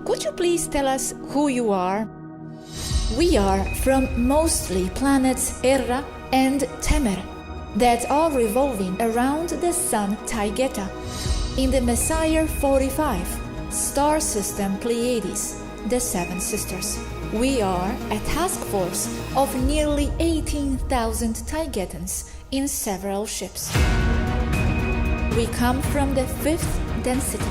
Could you please tell us who you are? We are from mostly planets Erra and Temer that are revolving around the sun Taygeta in the Messiah 45 star system Pleiades, the Seven Sisters. We are a task force of nearly 18,000 Taygetans in several ships. We come from the fifth density.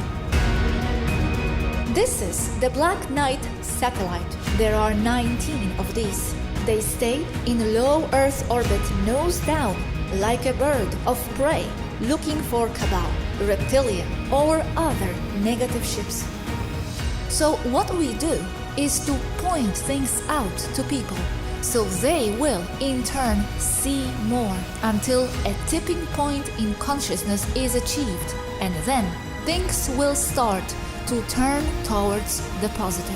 This is the Black Knight satellite. There are 19 of these. They stay in low Earth orbit nose down like a bird of prey looking for Cabal, reptilian, or other negative ships. So what we do is to point things out to people so they will in turn see more until a tipping point in consciousness is achieved, and then things will start to turn towards the positive.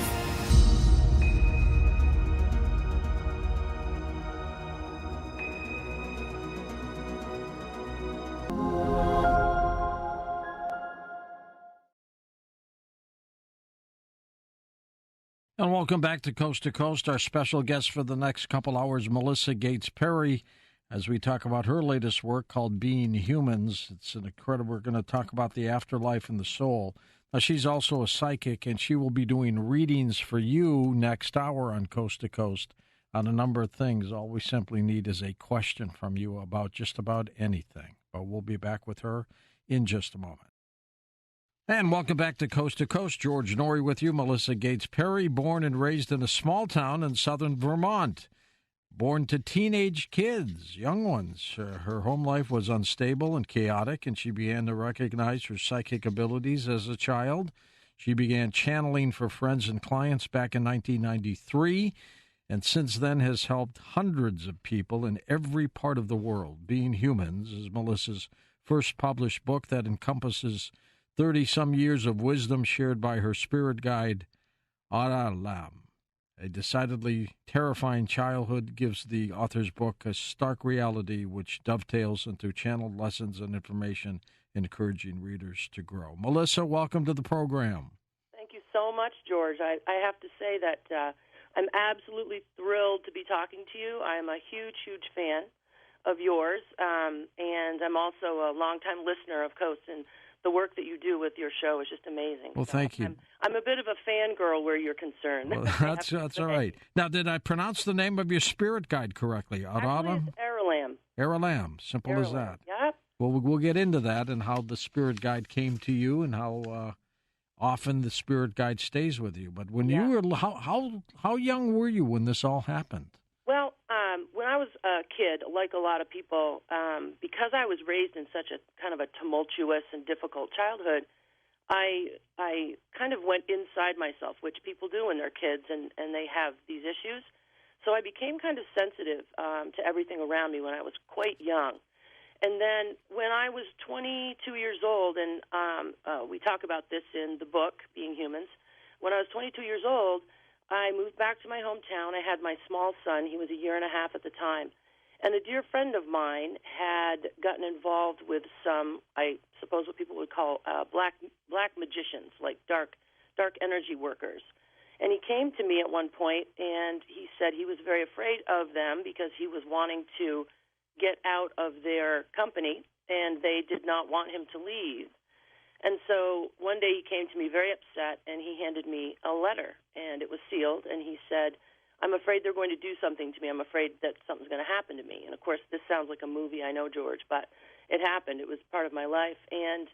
And welcome back to Coast. Our special guest for the next couple hours, Melissa Gates Perry, as we talk about her latest work called Being Humans. It's an incredible. We're going to talk about the afterlife and the soul. Now, she's also a psychic, and she will be doing readings for you next hour on Coast to Coast on a number of things. All we simply need is a question from you about just about anything. But we'll be back with her in just a moment. And welcome back to Coast. George Norrie with you. Melissa Gates Perry, born and raised in a small town in southern Vermont. Born to teenage kids, young ones. Her home life was unstable and chaotic, and she began to recognize her psychic abilities as a child. She began channeling for friends and clients back in 1993, and since then has helped hundreds of people in every part of the world. Being Humans is Melissa's first published book that encompasses 30-some years of wisdom shared by her spirit guide, ARALAMB. A decidedly terrifying childhood gives the author's book a stark reality which dovetails into channeled lessons and information, encouraging readers to grow. Melissa, welcome to the program. Thank you so much, George. I have to say that I'm absolutely thrilled to be talking to you. I'm a huge, huge fan of yours, and I'm also a longtime listener of Coast, and the work that you do with your show is just amazing. Well, thank you. I'm a bit of a fangirl where you're concerned. Well, that's all right. Now, did I pronounce the name of your spirit guide correctly? Actually, it's ARALAMB. ARALAMB, simple as that. Yep. Well, we'll get into that and how the spirit guide came to you and how often the spirit guide stays with you. But when you were, how young were you when this all happened? Well, when I was a kid, like a lot of people, because I was raised in such a kind of a tumultuous and difficult childhood, I kind of went inside myself, which people do when they're kids and they have these issues. So I became kind of sensitive to everything around me when I was quite young. And then when I was 22 years old, and we talk about this in the book, Being Humans, when I was 22 years old, I moved back to my hometown. I had my small son. He was a year and a half at the time. And a dear friend of mine had gotten involved with some, I suppose what people would call black magicians, like dark energy workers. And he came to me at one point, and he said he was very afraid of them because he was wanting to get out of their company, and they did not want him to leave. And so one day he came to me very upset, and he handed me a letter, and it was sealed, and he said, I'm afraid they're going to do something to me. I'm afraid that something's going to happen to me. And, of course, this sounds like a movie, I know, George, but it happened. It was part of my life. And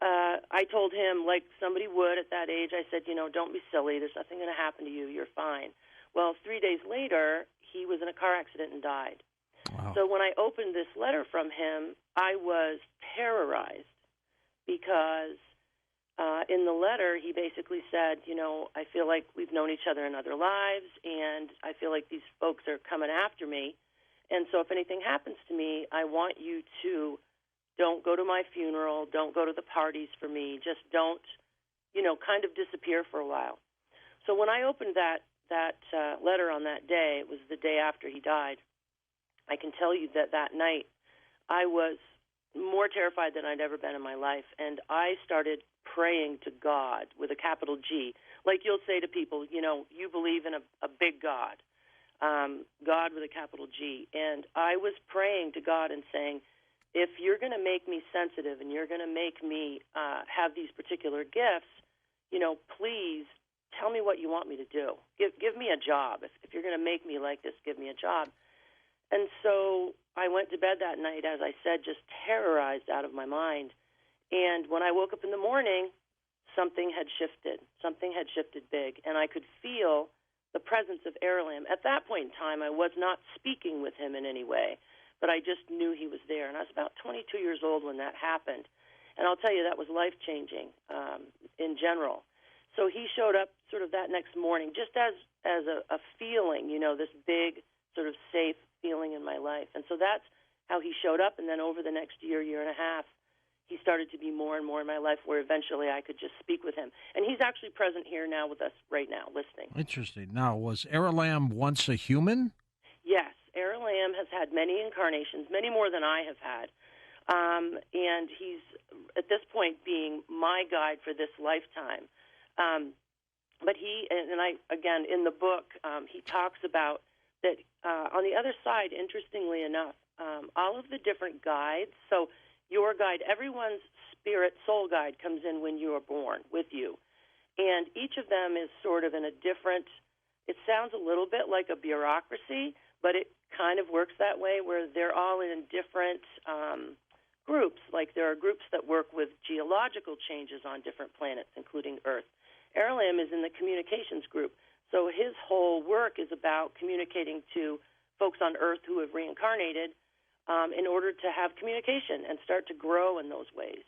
I told him, like somebody would at that age, I said, don't be silly. There's nothing going to happen to you. You're fine. Well, 3 days later, he was in a car accident and died. Wow. So when I opened this letter from him, I was terrorized. Because in the letter, he basically said, I feel like we've known each other in other lives, and I feel like these folks are coming after me. And so if anything happens to me, I want you to don't go to my funeral, don't go to the parties for me, just don't, kind of disappear for a while. So when I opened that letter on that day, it was the day after he died, I can tell you that night I was more terrified than I'd ever been in my life, and I started praying to God with a capital G. Like you'll say to people, you believe in a big God, God with a capital G. And I was praying to God and saying, if you're going to make me sensitive and you're going to make me have these particular gifts, please tell me what you want me to do. Give me a job. If you're going to make me like this, give me a job. And so I went to bed that night, as I said, just terrorized out of my mind. And when I woke up in the morning, something had shifted. Something had shifted big, and I could feel the presence of ARALAMB. At that point in time, I was not speaking with him in any way, but I just knew he was there. And I was about 22 years old when that happened. And I'll tell you, that was life-changing in general. So he showed up sort of that next morning, just as a feeling, this big sort of safe feeling in my life. And so that's how he showed up. And then over the next year and a half, he started to be more and more in my life, where eventually I could just speak with him. And he's actually present here now with us right now, listening. Interesting. Now, was ARALAMB once a human? Yes. ARALAMB has had many incarnations, many more than I have had. And he's, at this point, being my guide for this lifetime. But he, and I, again, in the book, he talks about that on the other side, interestingly enough, all of the different guides, so your guide, everyone's spirit soul guide comes in when you are born with you. And each of them is sort of in a different, it sounds a little bit like a bureaucracy, but it kind of works that way, where they're all in different groups. Like there are groups that work with geological changes on different planets, including Earth. ARALAMB is in the communications group. So his whole work is about communicating to folks on Earth who have reincarnated in order to have communication and start to grow in those ways.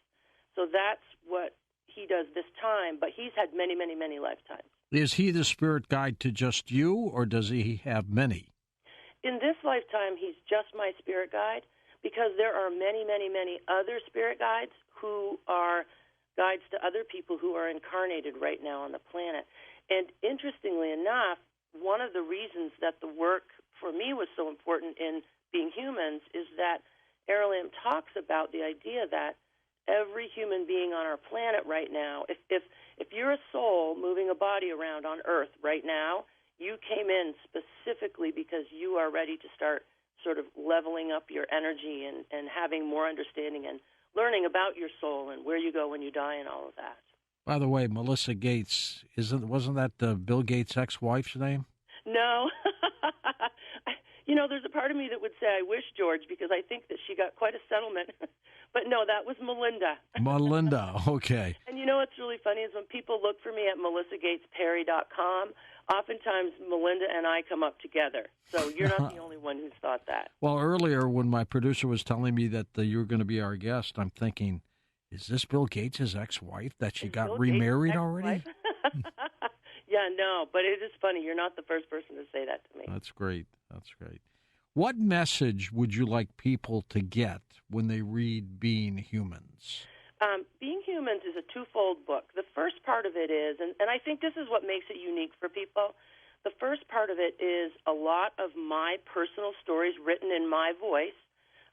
So that's what he does this time, but he's had many, many, many lifetimes. Is he the spirit guide to just you, or does he have many? In this lifetime, he's just my spirit guide, because there are many, many, many other spirit guides who are guides to other people who are incarnated right now on the planet. And interestingly enough, one of the reasons that the work for me was so important in being humans is that ARALAMB talks about the idea that every human being on our planet right now, if you're a soul moving a body around on Earth right now, you came in specifically because you are ready to start sort of leveling up your energy and having more understanding and learning about your soul and where you go when you die and all of that. By the way, Melissa Gates, wasn't that Bill Gates' ex-wife's name? No. There's a part of me that would say I wish, George, because I think that she got quite a settlement. But no, that was Melinda. Melinda, okay. And what's really funny is when people look for me at melissagatesperry.com, oftentimes Melinda and I come up together. So you're not the only one who's thought that. Well, earlier when my producer was telling me that you were going to be our guest, I'm thinking, is this Bill Gates' ex-wife that she got remarried already? Yeah, no, but it is funny. You're not the first person to say that to me. That's great. That's great. What message would you like people to get when they read Being Humans? Being Humans is a twofold book. The first part of it is, and I think this is what makes it unique for people, the first part of it is a lot of my personal stories written in my voice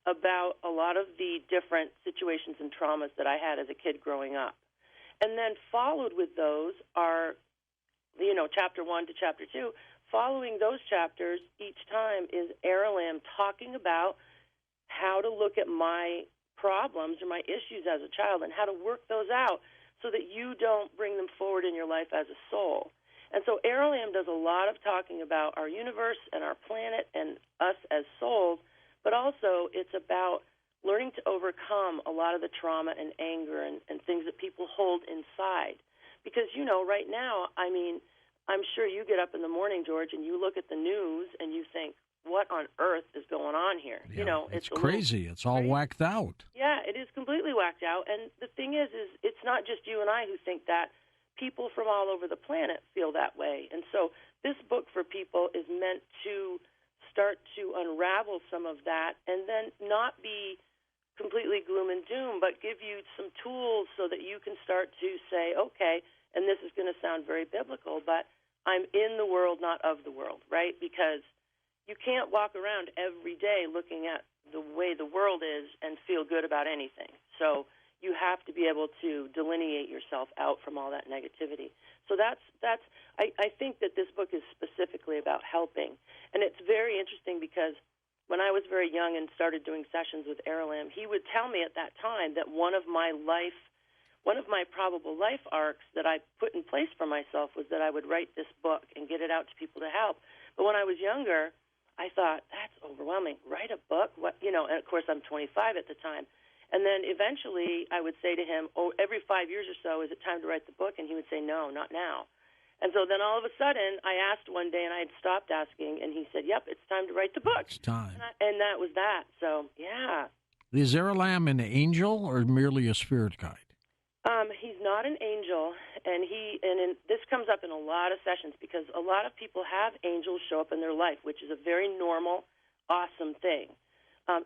about a lot of the different situations and traumas that I had as a kid growing up. And then followed with those are, chapter 1 to chapter 2. Following those chapters each time is ARALAMB talking about how to look at my problems or my issues as a child and how to work those out so that you don't bring them forward in your life as a soul. And so ARALAMB does a lot of talking about our universe and our planet and us as souls, but also it's about learning to overcome a lot of the trauma and anger and things that people hold inside. Because, right now, I'm sure you get up in the morning, George, and you look at the news and you think, what on earth is going on here? Yeah, it's crazy. It's all whacked out. Yeah, it is completely whacked out. And the thing is it's not just you and I who think that. People from all over the planet feel that way. And so this book for people is meant to start to unravel some of that and then not be completely gloom and doom, but give you some tools so that you can start to say, okay, and this is going to sound very biblical, but I'm in the world, not of the world, right? Because you can't walk around every day looking at the way the world is and feel good about anything. So you have to be able to delineate yourself out from all that negativity. So I think that this book is specifically about helping. And it's very interesting because when I was very young and started doing sessions with ARALAMB, he would tell me at that time that one of my probable life arcs that I put in place for myself was that I would write this book and get it out to people to help. But when I was younger, I thought, that's overwhelming. Write a book? What, and of course I'm 25 at the time. And then eventually I would say to him, every 5 years or so, is it time to write the book? And he would say, no, not now. And so then all of a sudden I asked one day, and I had stopped asking, and he said, yep, it's time to write the book. It's time. And that was that. So, yeah. Is ARALAMB an angel or merely a spirit guide? He's not an angel, and this comes up in a lot of sessions because a lot of people have angels show up in their life, which is a very normal, awesome thing.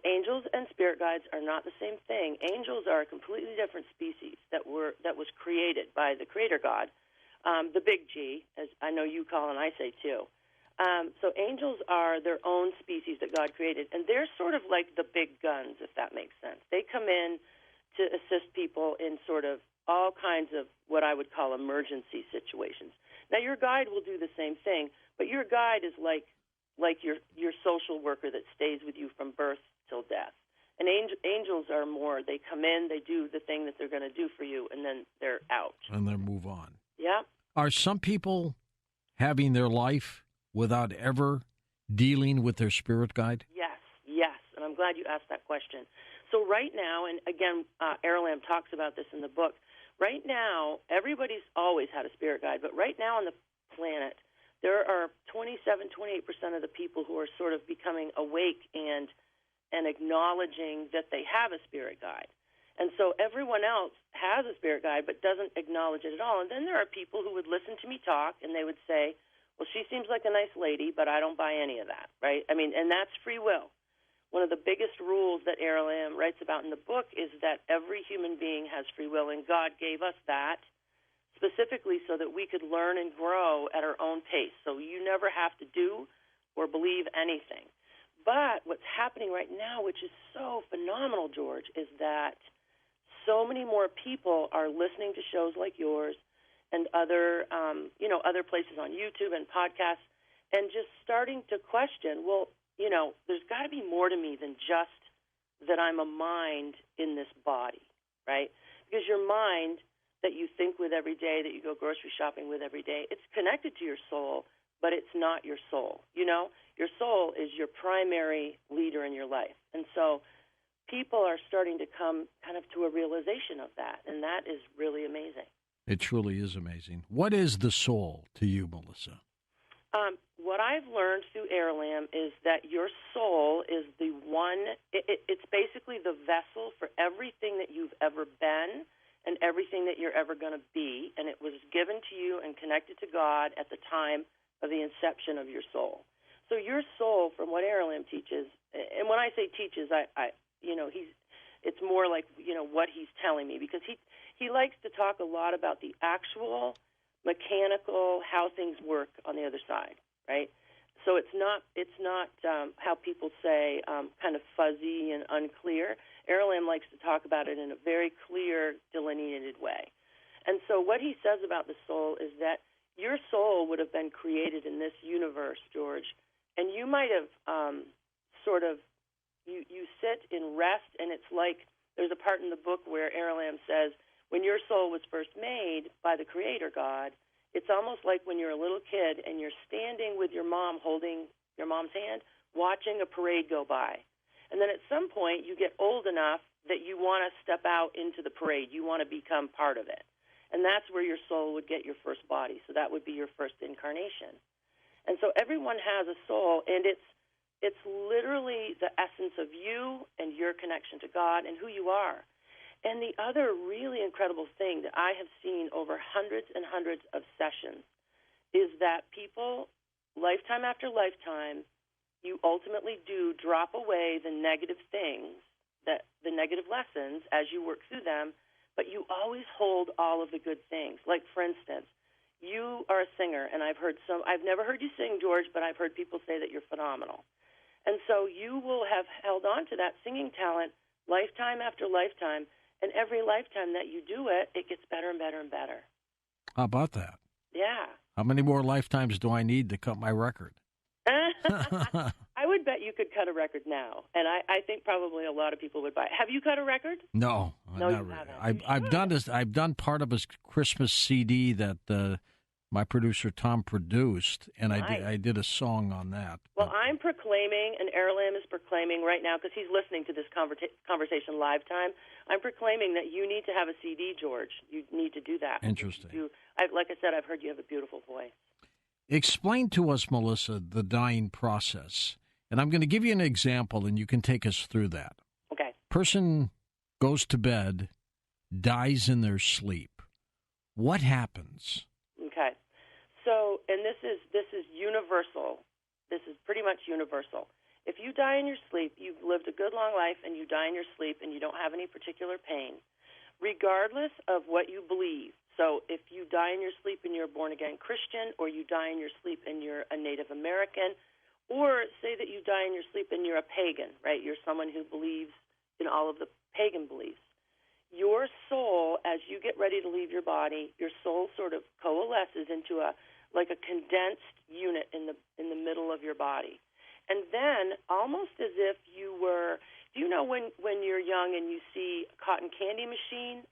Angels and spirit guides are not the same thing. Angels are a completely different species that was created by the Creator God, the big G, as I know you call and I say too. So angels are their own species that God created, and they're sort of like the big guns, if that makes sense. They come in to assist people in sort of all kinds of what I would call emergency situations. Now, your guide will do the same thing, but your guide is like your social worker that stays with you from birth till death. And angels are more, they come in, they do the thing that they're going to do for you, and then they're out. And then move on. Yeah. Are some people having their life without ever dealing with their spirit guide? Yes, and I'm glad you asked that question. So right now, and again, ARALAMB talks about this in the book, right now, everybody's always had a spirit guide, but right now on the planet, there are 27, 28% of the people who are sort of becoming awake and acknowledging that they have a spirit guide. And so everyone else has a spirit guide but doesn't acknowledge it at all. And then there are people who would listen to me talk, and they would say, well, she seems like a nice lady, but I don't buy any of that, right? I mean, and that's free will. One of the biggest rules that ARALAMB writes about in the book is that every human being has free will, and God gave us that specifically so that we could learn and grow at our own pace. So you never have to do or believe anything. But what's happening right now, which is so phenomenal, George, is that so many more people are listening to shows like yours and other places on YouTube and podcasts, and just starting to question, well, there's got to be more to me than just that I'm a mind in this body, right? Because your mind that you think with every day, that you go grocery shopping with every day, it's connected to your soul, but it's not your soul. Your soul is your primary leader in your life. And so people are starting to come kind of to a realization of that, and that is really amazing. It truly is amazing. What is the soul to you, Melissa? What I've learned through ARALAMB is that your soul is the one, it's basically the vessel for everything that you've ever been and everything that you're ever going to be, and it was given to you and connected to God at the time of the inception of your soul. So your soul, from what ARALAMB teaches, and when I say teaches, it's more like, what he's telling me, because he likes to talk a lot about the actual mechanical, how things work on the other side, right? So it's not how people say kind of fuzzy and unclear. ARALAMB likes to talk about it in a very clear, delineated way. And so what he says about the soul is that your soul would have been created in this universe, George, and you might have you sit in rest, and it's like there's a part in the book where ARALAMB says, when your soul was first made by the Creator God, it's almost like when you're a little kid and you're standing with your mom holding your mom's hand, watching a parade go by. And then at some point you get old enough that you want to step out into the parade. You want to become part of it. And that's where your soul would get your first body. So that would be your first incarnation. And so everyone has a soul, and it's literally the essence of you and your connection to God and who you are. And the other really incredible thing that I have seen over hundreds and hundreds of sessions is that people, lifetime after lifetime, you ultimately do drop away the negative things, the negative lessons as you work through them, but you always hold all of the good things. Like, for instance, you are a singer, and I've never heard you sing, George, but I've heard people say that you're phenomenal. And so you will have held on to that singing talent lifetime after lifetime, And every lifetime that you do it, it gets better and better and better. How about that? Yeah. How many more lifetimes do I need to cut my record? I would bet you could cut a record now, and I think probably a lot of people would buy it. Have you cut a record? No, No, not you really. haven't. I've done this. I've done part of his Christmas CD that my producer Tom produced, and Nice. I did a song on that. Well, I'm proclaiming, and ARALAMB is proclaiming right now, because he's listening to this conversation live time, I'm proclaiming that you need to have a CD, George. You need to do that. Interesting. Like I said, I've heard you have a beautiful voice. Explain to us, Melissa, the dying process. And I'm going to give you an example, and you can take us through that. Okay. Person goes to bed, dies in their sleep. What happens? Okay. So, and this is universal. This is pretty much universal. If you die in your sleep, you've lived a good long life, and you die in your sleep, and you don't have any particular pain, regardless of what you believe. So if you die in your sleep and you're a born-again Christian, or you die in your sleep and you're a Native American, or say that you die in your sleep and you're a pagan, right? You're someone who believes in all of the pagan beliefs. Your soul, as you get ready to leave your body, your soul sort of coalesces into a condensed unit in the middle of your body. And then, almost as if you were, do you know when you're young and you see a cotton candy machine,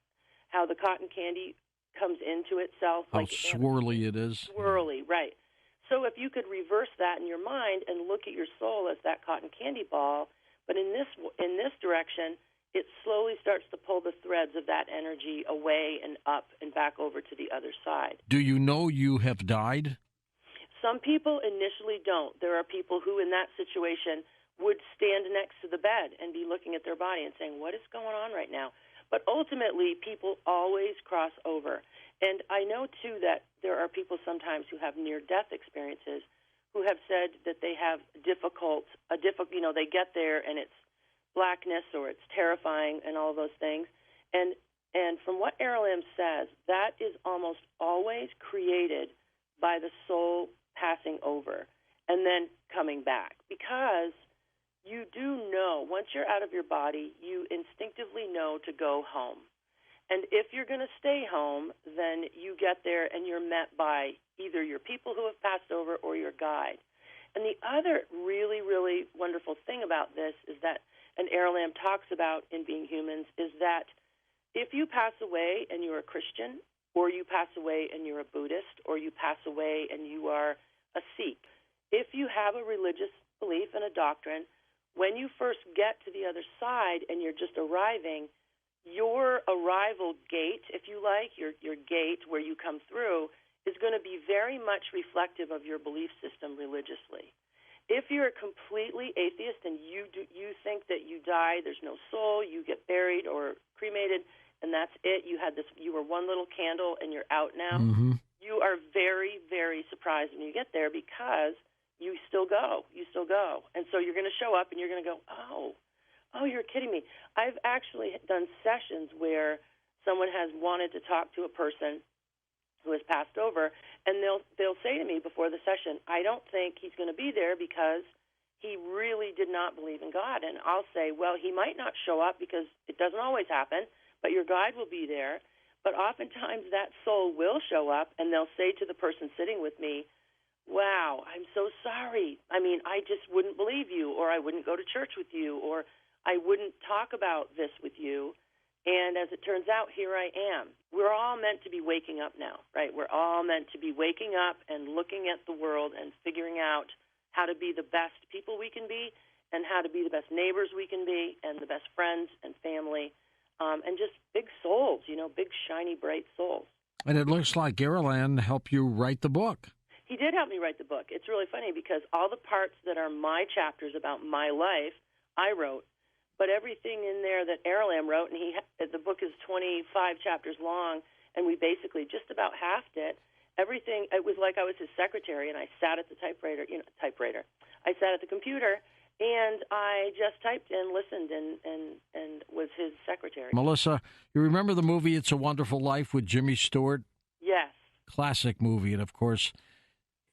how the cotton candy comes into itself? How swirly it is. Swirly, right. So if you could reverse that in your mind and look at your soul as that cotton candy ball, but in this direction, it slowly starts to pull the threads of that energy away and up and back over to the other side. Do you know you have died? Some people initially don't. There are people who, in that situation, would stand next to the bed and be looking at their body and saying, what is going on right now? But ultimately, people always cross over. And I know, too, that there are people sometimes who have near-death experiences who have said that they have they get there and it's blackness or it's terrifying and all of those things. And from what ARALAMB says, that is almost always created by the soul passing over and then coming back, because you do know, once you're out of your body, you instinctively know to go home. And if you're going to stay home, then you get there and you're met by either your people who have passed over or your guide. And the other really, really wonderful thing about this is that, and ARALAMB talks about in Being Humans, is that if you pass away and you're a Christian, or you pass away and you're a Buddhist, or you pass away and you are a Sikh, if you have a religious belief and a doctrine, when you first get to the other side and you're just arriving, your arrival gate, if you like, your gate where you come through, is going to be very much reflective of your belief system religiously. If you're a completely atheist and you think that you die, there's no soul, you get buried or cremated, and that's it, you were one little candle and you're out now, you are very, very surprised when you get there, because you still go. And so you're going to show up and you're going to go, oh, you're kidding me. I've actually done sessions where someone has wanted to talk to a person who has passed over, and they'll say to me before the session, I don't think he's going to be there because he really did not believe in God. And I'll say, well, he might not show up because it doesn't always happen, but your guide will be there. But oftentimes that soul will show up, and they'll say to the person sitting with me, wow, I'm so sorry. I mean, I just wouldn't believe you, or I wouldn't go to church with you, or I wouldn't talk about this with you. And as it turns out, here I am. We're all meant to be waking up now, right? We're all meant to be waking up and looking at the world and figuring out how to be the best people we can be, and how to be the best neighbors we can be, and the best friends and family, and just big souls, big, shiny, bright souls. And it looks like ARALAMB helped you write the book. He did help me write the book. It's really funny because all the parts that are my chapters about my life, I wrote, but everything in there that ARALAMB wrote, and the book is 25 chapters long, and we basically just about halved it. Everything, it was like I was his secretary, and I sat at the typewriter. I sat at the computer, and I just typed and listened and was his secretary. Melissa, you remember the movie It's a Wonderful Life with Jimmy Stewart? Yes. Classic movie, and of course,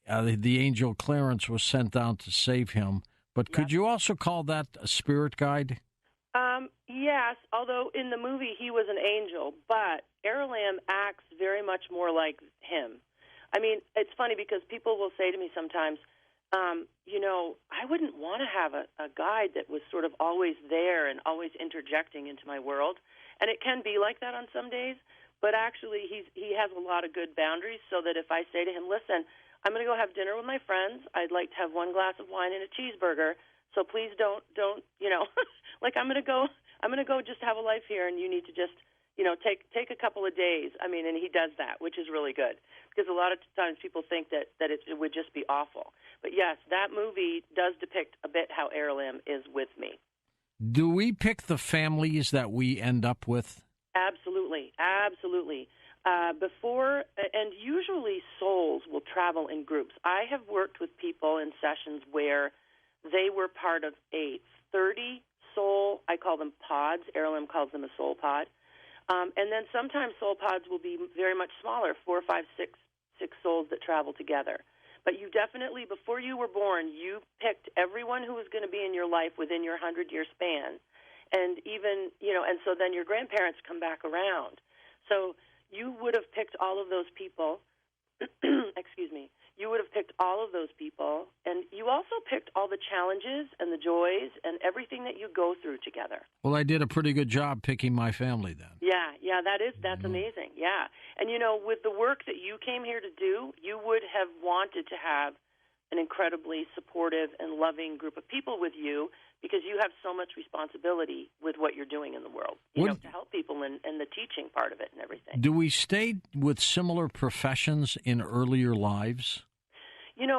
the angel Clarence was sent down to save him. But could you also call that a spirit guide? Yes, although in the movie he was an angel, but ARALAMB acts very much more like him. I mean, it's funny because people will say to me sometimes, I wouldn't want to have a guide that was sort of always there and always interjecting into my world. And it can be like that on some days, but actually he has a lot of good boundaries so that if I say to him, listen, I'm going to go have dinner with my friends. I'd like to have one glass of wine and a cheeseburger. So please don't, like I'm going to go just have a life here and you need to just, take a couple of days. I mean, and he does that, which is really good because a lot of times people think that it would just be awful. But yes, that movie does depict a bit how ARALAMB is with me. Do we pick the families that we end up with? Absolutely, absolutely. And usually souls will travel in groups. I have worked with people in sessions where they were part of a 30 soul, I call them pods, ARALAMB calls them a soul pod. And then sometimes soul pods will be very much smaller, 4, 5, 6 souls that travel together. But you definitely, before you were born, you picked everyone who was going to be in your life within your 100-year span. And even, and so then your grandparents come back around. So you would have picked all of those people, excuse me, you would have picked all of those people, and you also picked all the challenges and the joys and everything that you go through together. Well, I did a pretty good job picking my family then. Yeah, that's amazing, yeah. And, with the work that you came here to do, you would have wanted to have an incredibly supportive and loving group of people with you because you have so much responsibility with what you're doing in the world, to help people and the teaching part of it and everything. Do we stay with similar professions in earlier lives?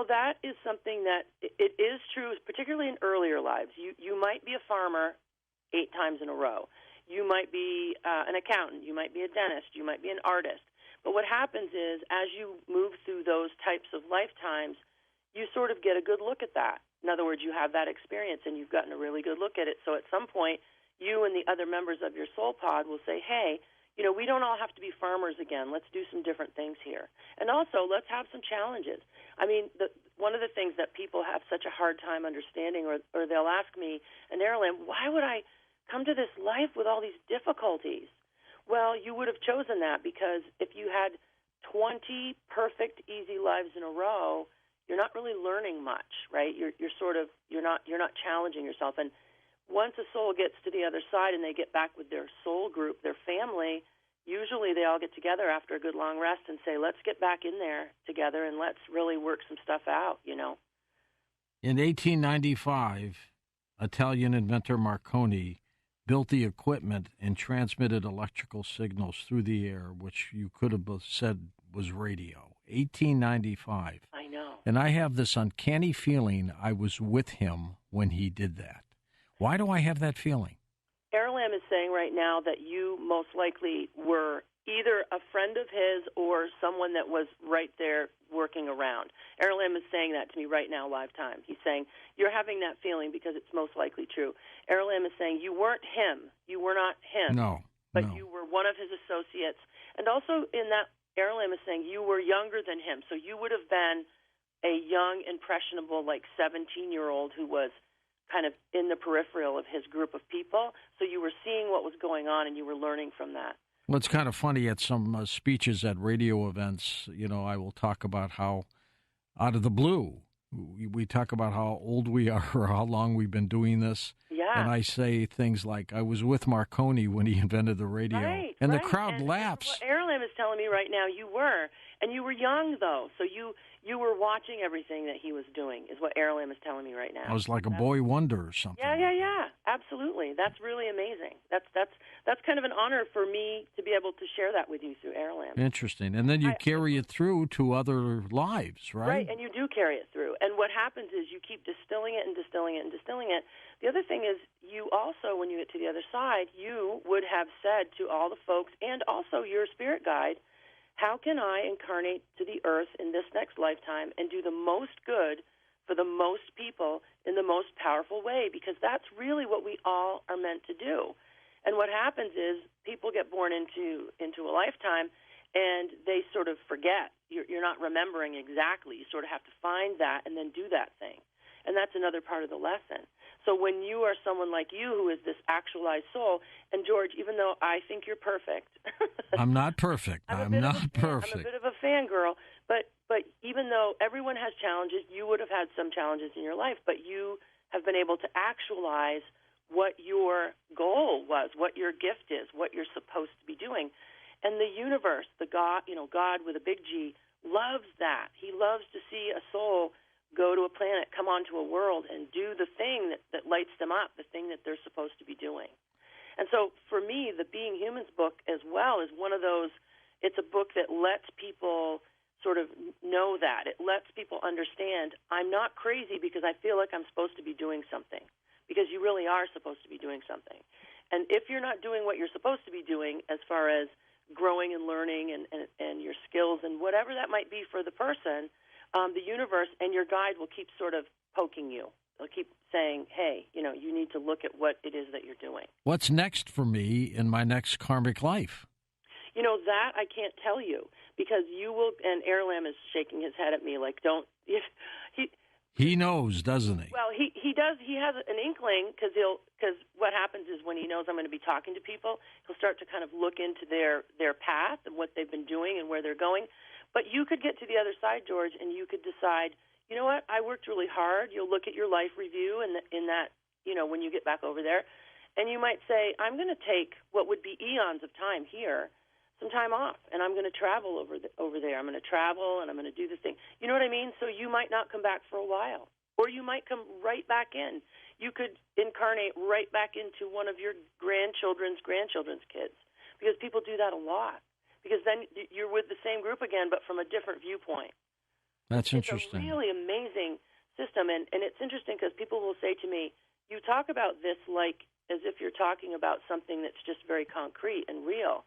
That is something that it is true, particularly in earlier lives. You might be a farmer 8 times in a row. You might be an accountant. You might be a dentist. You might be an artist. But what happens is as you move through those types of lifetimes, you sort of get a good look at that. In other words, you have that experience and you've gotten a really good look at it. So at some point, you and the other members of your soul pod will say, hey, we don't all have to be farmers again. Let's do some different things here. And also, let's have some challenges. I mean, one of the things that people have such a hard time understanding, or they'll ask me, and ARALAMB, why would I come to this life with all these difficulties? Well, you would have chosen that because if you had 20 perfect, easy lives in a row, you're not really learning much, right? You're not challenging yourself. And once a soul gets to the other side and they get back with their soul group, their family, usually they all get together after a good long rest and say, let's get back in there together and let's really work some stuff out, In 1895, Italian inventor Marconi built the equipment and transmitted electrical signals through the air, which you could have said was radio. 1895. I know. And I have this uncanny feeling I was with him when he did that. Why do I have that feeling? ARALAMB is saying right now that you most likely were either a friend of his or someone that was right there working around. ARALAMB is saying that to me right now, live time. He's saying, you're having that feeling because it's most likely true. ARALAMB is saying, you weren't him. You were not him. No. But you were one of his associates. And also in that, ARALAMB is saying you were younger than him. So you would have been a young, impressionable, 17-year-old who was kind of in the peripheral of his group of people. So you were seeing what was going on and you were learning from that. Well, it's kind of funny at some speeches at radio events, I will talk about how out of the blue, we talk about how old we are or how long we've been doing this. Yeah. And I say things like, I was with Marconi when he invented the radio. Right, and right. the crowd laughs. What ARALAMB is telling me right now, you were. And you were young, though. So you were watching everything that he was doing, is what ARALAMB is telling me right now. I was like a boy wonder or something. Yeah. Absolutely. That's really amazing. That's kind of an honor for me to be able to share that with you through ARALAMB. Interesting. And then you carry it through to other lives, right? Right, and you do carry it through. And what happens is you keep distilling it and distilling it and distilling it. The other thing is you also, when you get to the other side, you would have said to all the folks and also your spirit guide, how can I incarnate to the earth in this next lifetime and do the most good for the most people in the most powerful way? Because that's really what we all are meant to do. And what happens is people get born into a lifetime and they sort of forget. You're not remembering exactly. You sort of have to find that and then do that thing. And that's another part of the lesson. So when you are someone like you who is this actualized soul, and George, even though I think you're perfect, I'm not perfect. I'm not perfect. I'm a bit of a fangirl, but even though everyone has challenges, you would have had some challenges in your life, but you have been able to actualize what your goal was, what your gift is, what you're supposed to be doing. And the universe, the God, God with a big G, loves that. He loves to see a soul go to a planet, come onto a world, and do the thing that lights them up, the thing that they're supposed to be doing. And so for me, the Being Humans book as well is one of those, it's a book that lets people sort of know that. It lets people understand, I'm not crazy because I feel like I'm supposed to be doing something, because you really are supposed to be doing something. And if you're not doing what you're supposed to be doing as far as growing and learning and your skills and whatever that might be for the person, the universe and your guide will keep sort of poking you. They'll keep saying, hey, you need to look at what it is that you're doing. What's next for me in my next karmic life? That I can't tell you, because you will, and ARALAMB is shaking his head at me like, don't. He knows, doesn't he? Well, he does. He has an inkling, because what happens is when he knows I'm going to be talking to people, he'll start to kind of look into their path and what they've been doing and where they're going. But you could get to the other side, George, and you could decide, you know what, I worked really hard. You'll look at your life review and in that, when you get back over there, and you might say, I'm going to take what would be eons of time here, some time off, and I'm going to travel over there. I'm going to travel, and I'm going to do this thing. You know what I mean? So you might not come back for a while, or you might come right back in. You could incarnate right back into one of your grandchildren's kids, because people do that a lot. Because then you're with the same group again, but from a different viewpoint. That's interesting. It's a really amazing system, and it's interesting because people will say to me, you talk about this like as if you're talking about something that's just very concrete and real.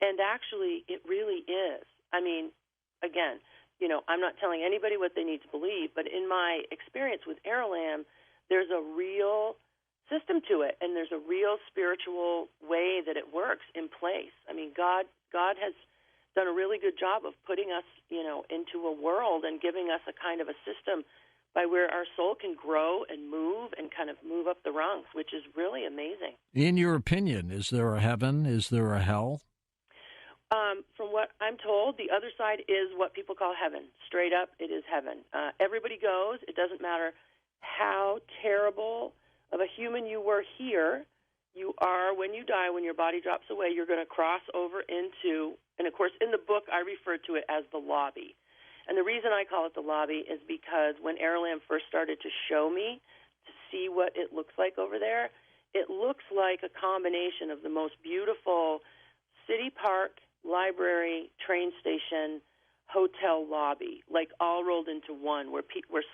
And actually, it really is. I mean, again, I'm not telling anybody what they need to believe, but in my experience with ARALAMB, there's a real system to it, and there's a real spiritual way that it works in place. I mean, God has done a really good job of putting us, into a world and giving us a kind of a system by where our soul can grow and move and kind of move up the rungs, which is really amazing. In your opinion, is there a heaven? Is there a hell? From what I'm told, the other side is what people call heaven. Straight up, it is heaven. Everybody goes. It doesn't matter how terrible of a human you were here. You are, when you die, when your body drops away, you're going to cross over into, and of course, in the book, I refer to it as the lobby. And the reason I call it the lobby is because when ARALAMB first started to show me, to see what it looks like over there, it looks like a combination of the most beautiful city park, library, train station, hotel lobby, like all rolled into one, where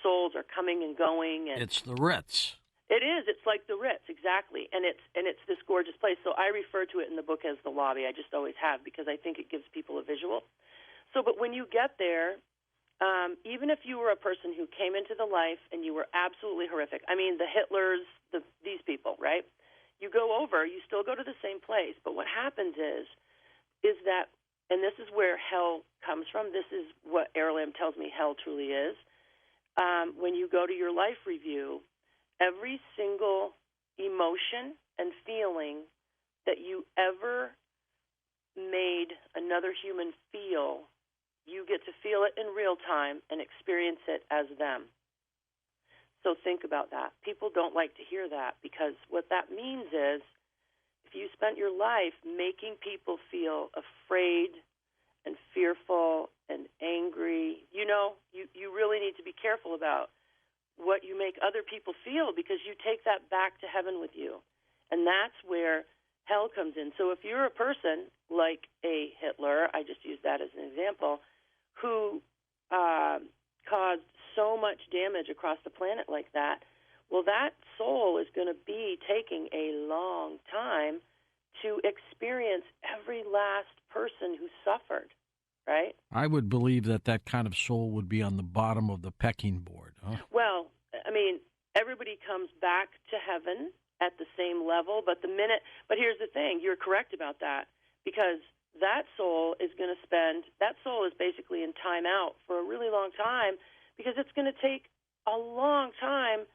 souls are coming and going. And it's the Ritz. It is. It's like the Ritz, exactly, and it's this gorgeous place. So I refer to it in the book as the lobby. I just always have, because I think it gives people a visual. So, but when you get there, even if you were a person who came into the life and you were absolutely horrific, I mean, the Hitlers, these people, right? You go over, you still go to the same place, but what happens is that, and this is where hell comes from. This is what ARALAMB tells me hell truly is. When you go to your life review, every single emotion and feeling that you ever made another human feel, you get to feel it in real time and experience it as them. So think about that. People don't like to hear that, because what that means is if you spent your life making people feel afraid and fearful and angry, you really need to be careful about what you make other people feel, because you take that back to heaven with you. And that's where hell comes in. So if you're a person like a Hitler, I just used that as an example, who caused so much damage across the planet like that, well, that soul is going to be taking a long time to experience every last person who suffered, right? I would believe that kind of soul would be on the bottom of the pecking board. Huh? Well, I mean, everybody comes back to heaven at the same level, but here's the thing, you're correct about that, because that soul is basically in time out for a really long time, because it's going to take a long time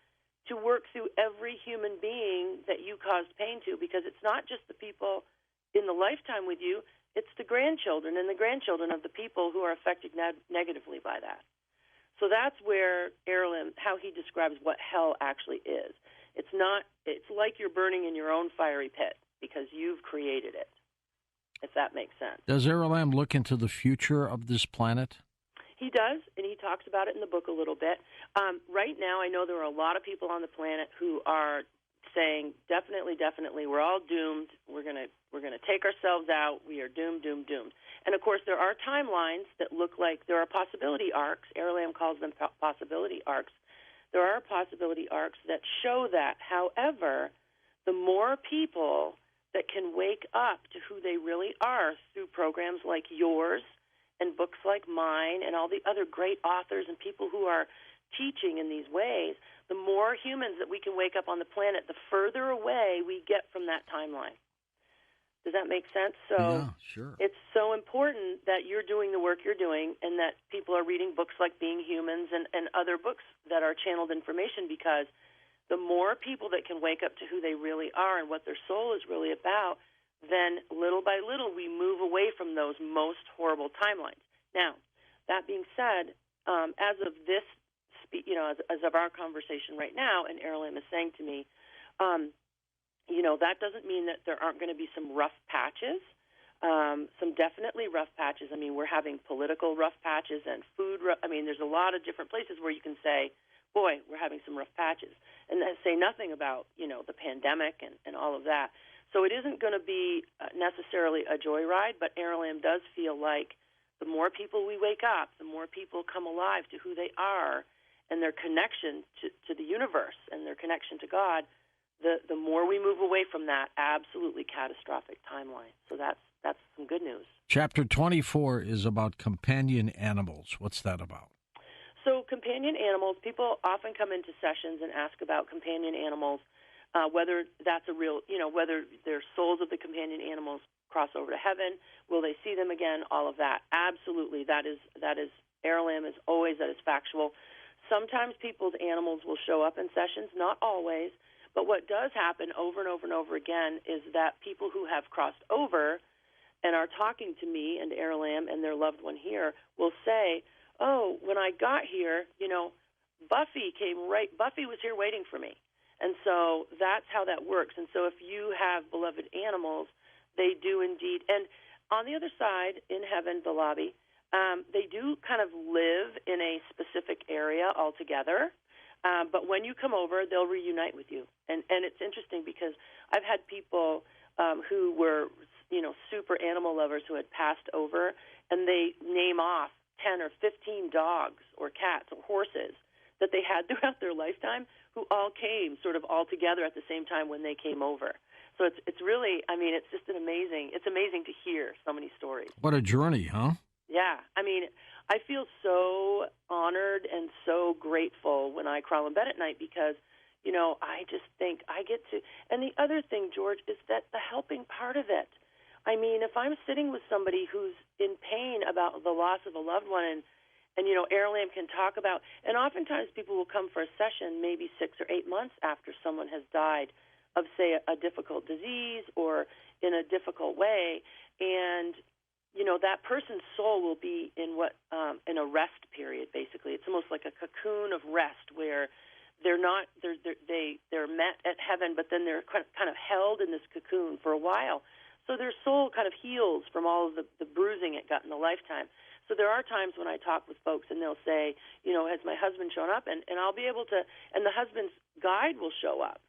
to work through every human being that you caused pain to, because it's not just the people in the lifetime with you, it's the grandchildren and the grandchildren of the people who are affected negatively by that. So that's where ARALAMB, how he describes what hell actually is. It's like you're burning in your own fiery pit because you've created it, if that makes sense. Does ARALAMB look into the future of this planet? He does, and he talks about it in the book a little bit. Right now, I know there are a lot of people on the planet who are saying, definitely, we're all doomed. We're gonna take ourselves out. We are doomed. And of course, there are timelines that look like there are possibility arcs. ARALAMB calls them possibility arcs. There are possibility arcs that show that. However, the more people that can wake up to who they really are through programs like yours and books like mine and all the other great authors and people who are teaching in these ways, the more humans that we can wake up on the planet, the further away we get from that timeline. Does that make sense? So yeah, sure. It's so important that you're doing the work you're doing and that people are reading books like Being Humans and other books that are channeled information, because the more people that can wake up to who they really are and what their soul is really about, then little by little we move away from those most horrible timelines. Now, that being said, as of this, as of our conversation right now, and ARALAMB is saying to me, that doesn't mean that there aren't going to be some rough patches, some definitely rough patches. I mean, we're having political rough patches and food. There's a lot of different places where you can say, boy, we're having some rough patches, and then say nothing about, the pandemic and all of that. So it isn't going to be necessarily a joyride, but ARALAMB does feel like the more people we wake up, the more people come alive to who they are and their connection to the universe and their connection to God, the more we move away from that absolutely catastrophic timeline. So that's some good news. Chapter 24 is about companion animals. What's that about? So companion animals, people often come into sessions and ask about companion animals, whether that's a real, whether their souls of the companion animals cross over to heaven, will they see them again, all of that. Absolutely, that is ARALAMB is always, that is factual. Sometimes people's animals will show up in sessions, not always, but what does happen over and over and over again is that people who have crossed over and are talking to me and ARALAMB and their loved one here will say, oh, when I got here, Buffy was here waiting for me. And so that's how that works. And so if you have beloved animals, they do indeed. And on the other side, in heaven, the lobby, they do kind of live in a specific area altogether. But when you come over, they'll reunite with you. And it's interesting because I've had people who were, super animal lovers who had passed over, and they name off 10 or 15 dogs or cats or horses that they had throughout their lifetime who all came sort of all together at the same time when they came over. So it's really, it's just it's amazing to hear so many stories. What a journey, huh? Yeah. I feel so honored and so grateful when I crawl in bed at night because, I just think I get to, and the other thing, George, is that the helping part of it. If I'm sitting with somebody who's in pain about the loss of a loved one and ARALAMB can talk about, and oftentimes people will come for a session maybe 6 or 8 months after someone has died of, say, a difficult disease or in a difficult way, and, that person's soul will be in in a rest period, basically. It's almost like a cocoon of rest where they're met at heaven, but then they're kind of held in this cocoon for a while. So their soul kind of heals from all of the bruising it got in the lifetime. So there are times when I talk with folks and they'll say, has my husband shown up? And I'll be able to, and the husband's guide will show up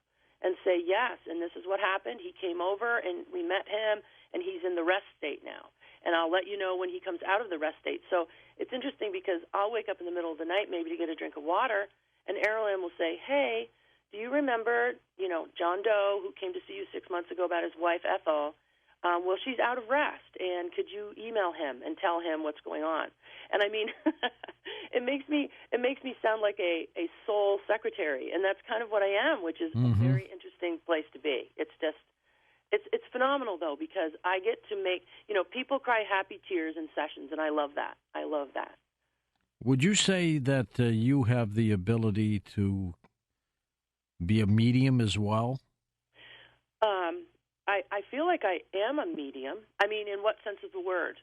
and say, yes, and this is what happened. He came over and we met him and he's in the rest state now. And I'll let you know when he comes out of the rest state. So it's interesting because I'll wake up in the middle of the night maybe to get a drink of water, and ARALAMB will say, hey, do you remember, John Doe, who came to see you 6 months ago about his wife, Ethel? Well, she's out of rest, and could you email him and tell him what's going on? And it makes me sound like a soul secretary, and that's kind of what I am, which is a very interesting place to be. It's just, it's phenomenal, though, because I get to make, people cry happy tears in sessions, and I love that. I love that. Would you say that you have the ability to be a medium as well? I feel like I am a medium. I mean, in what sense of the word?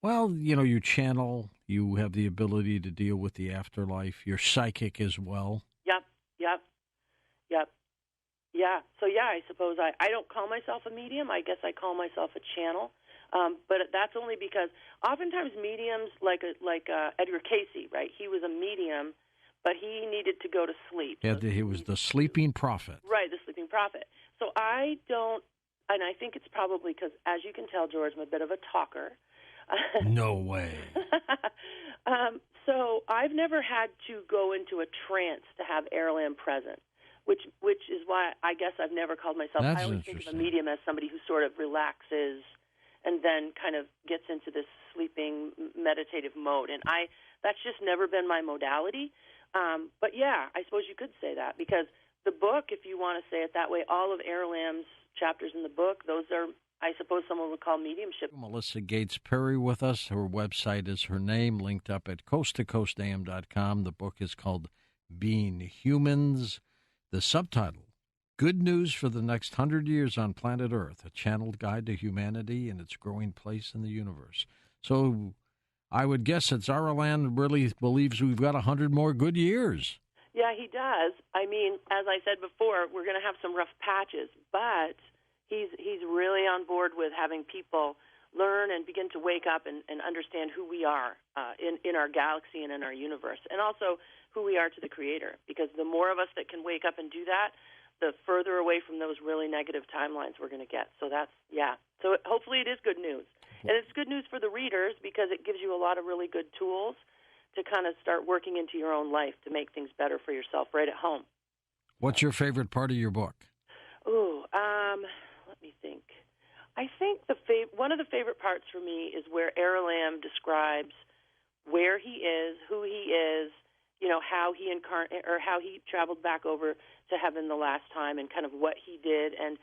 Well, you channel, you have the ability to deal with the afterlife. You're psychic as well. Yep, yep, yep. Yeah. So, yeah, I suppose I don't call myself a medium. I guess I call myself a channel. But that's only because oftentimes mediums, like Edgar Cayce, right? He was a medium, but he needed to go to sleep. Yeah, he was the sleeping prophet. Right, the sleeping prophet. So I don't, and I think it's probably because, as you can tell, George, I'm a bit of a talker. No way. So I've never had to go into a trance to have ARALAMB present, which is why I guess I've never called myself. That's I always think of a interesting. medium as somebody who sort of relaxes and then kind of gets into this sleeping meditative mode. And that's just never been my modality. But yeah, I suppose you could say that because the book, if you want to say it that way, all of ARALAMB's chapters in the book, those are, I suppose someone would call mediumship. Melissa Gates Perry with us. Her website is her name, linked up at coasttocoastam.com. The book is called Being Humans. The subtitle, Good News for the Next 100 Years on Planet Earth, a channeled guide to humanity and its growing place in the universe. So I would guess that ARALAMB really believes we've got 100 more good years. Yeah, he does. I mean, as I said before, we're going to have some rough patches, but he's really on board with having people learn and begin to wake up and understand who we are in our galaxy and in our universe, and also who we are to the Creator. Because the more of us that can wake up and do that, the further away from those really negative timelines we're going to get. So that's, yeah. So hopefully it is good news. And it's good news for the readers because it gives you a lot of really good tools to kind of start working into your own life to make things better for yourself right at home. What's your favorite part of your book? Ooh, let me think. I think one of the favorite parts for me is where ARALAMB describes where he is, who he is, how he how he traveled back over to heaven the last time, and kind of what he did, and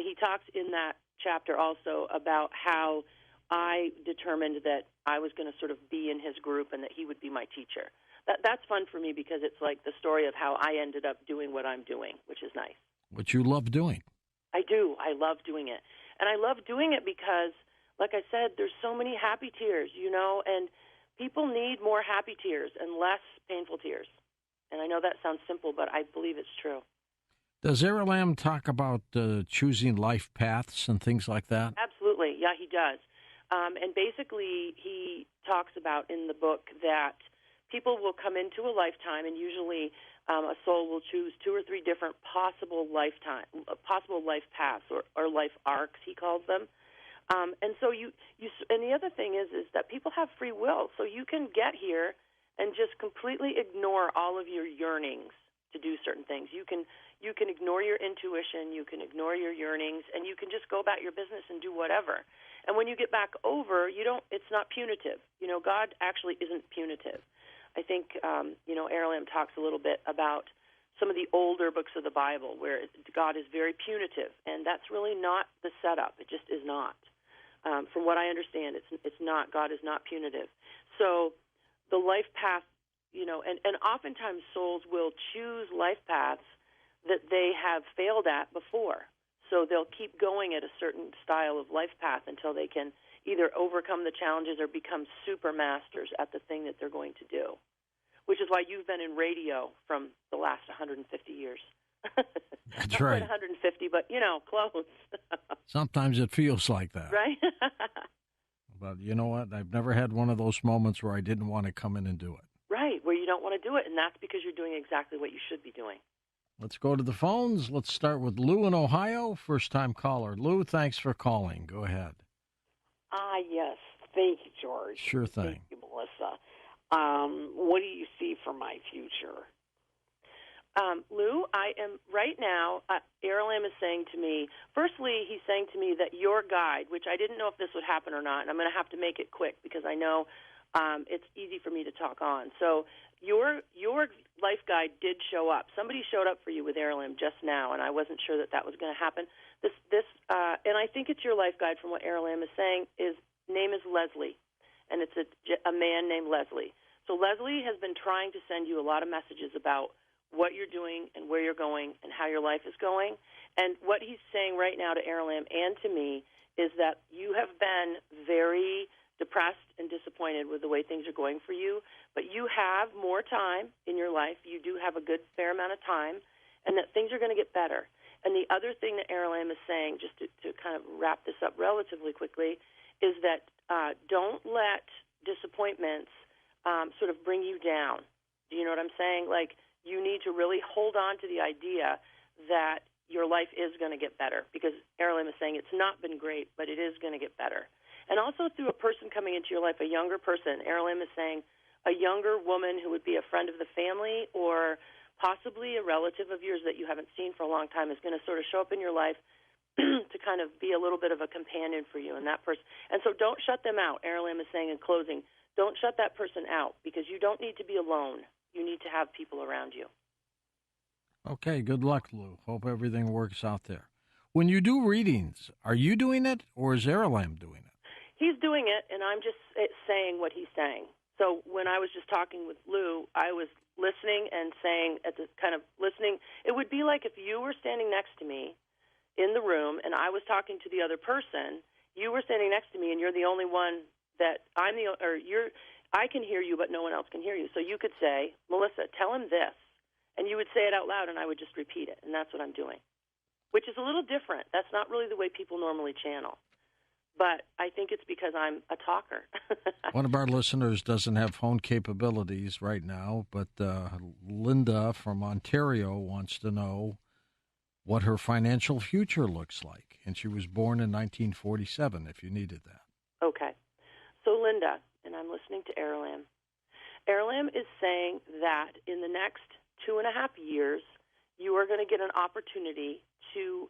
he talks in that chapter also about how I determined that I was going to sort of be in his group and that he would be my teacher. That's fun for me because it's like the story of how I ended up doing what I'm doing, which is nice. What you love doing. I do. I love doing it. And I love doing it because, like I said, there's so many happy tears, and people need more happy tears and less painful tears. And I know that sounds simple, but I believe it's true. Does ARALAMB talk about choosing life paths and things like that? Absolutely. Yeah, he does. And basically, he talks about in the book that people will come into a lifetime, and usually a soul will choose 2 or 3 different possible life paths or life arcs, he calls them. And so and the other thing is that people have free will, so you can get here and just completely ignore all of your yearnings to do certain things. You can ignore your intuition, you can ignore your yearnings, and you can just go about your business and do whatever. And when you get back over, it's not punitive. God actually isn't punitive. I think, ARALAMB talks a little bit about some of the older books of the Bible where God is very punitive, and that's really not the setup. It just is not. From what I understand, it's not. God is not punitive. So the life path, and oftentimes souls will choose life paths that they have failed at before. So they'll keep going at a certain style of life path until they can either overcome the challenges or become super masters at the thing that they're going to do, which is why you've been in radio from the last 150 years. That's right. Not 150, but, close. Sometimes it feels like that. Right? But you know what? I've never had one of those moments where I didn't want to come in and do it. Right, where you don't want to do it, and that's because you're doing exactly what you should be doing. Let's go to the phones. Let's start with Lou in Ohio, first-time caller. Lou, thanks for calling. Go ahead. Yes. Thank you, George. Sure thing. Thank you, Melissa. What do you see for my future? Lou, I am right now, ARALAMB is saying to me, firstly, he's saying to me that your guide, which I didn't know if this would happen or not, and I'm going to have to make it quick because I know it's easy for me to talk on. So your life guide did show up. Somebody showed up for you with ARALAMB just now, and I wasn't sure that was going to happen. And I think it's your life guide from what ARALAMB is saying. His name is Leslie, and it's a man named Leslie. So Leslie has been trying to send you a lot of messages about what you're doing and where you're going and how your life is going. And what he's saying right now to ARALAMB and to me is that you have been very depressed and disappointed with the way things are going for you, but you have more time in your life. You do have a good fair amount of time, and that things are going to get better. And the other thing that ARALAMB is saying, just to kind of wrap this up relatively quickly, is that don't let disappointments sort of bring you down. Do you know what I'm saying? Like, you need to really hold on to the idea that your life is going to get better, because ARALAMB is saying it's not been great, but it is going to get better. And also through a person coming into your life, a younger person, ARALAMB is saying a younger woman who would be a friend of the family or possibly a relative of yours that you haven't seen for a long time is going to sort of show up in your life to kind of be a little bit of a companion for you. And that person, and so don't shut them out. ARALAMB is saying in closing, don't shut that person out, because you don't need to be alone. You need to have people around you. Okay, good luck, Lou. Hope everything works out there. When you do readings, are you doing it or is ARALAMB doing it? He's doing it, and I'm just saying what he's saying. So when I was just talking with Lou, I was listening and saying, at the kind of listening, it would be like if you were standing next to me in the room and I was talking to the other person, you were standing next to me and you're the only one that I can hear you, but no one else can hear you. So you could say, Melissa, tell him this. And you would say it out loud, and I would just repeat it, and that's what I'm doing, which is a little different. That's not really the way people normally channel. But I think it's because I'm a talker. One of our listeners doesn't have phone capabilities right now, but Linda from Ontario wants to know what her financial future looks like. And she was born in 1947, if you needed that. Okay. So, Linda, and I'm listening to ARALAMB. ARALAMB is saying that in the next 2.5 years, you are going to get an opportunity to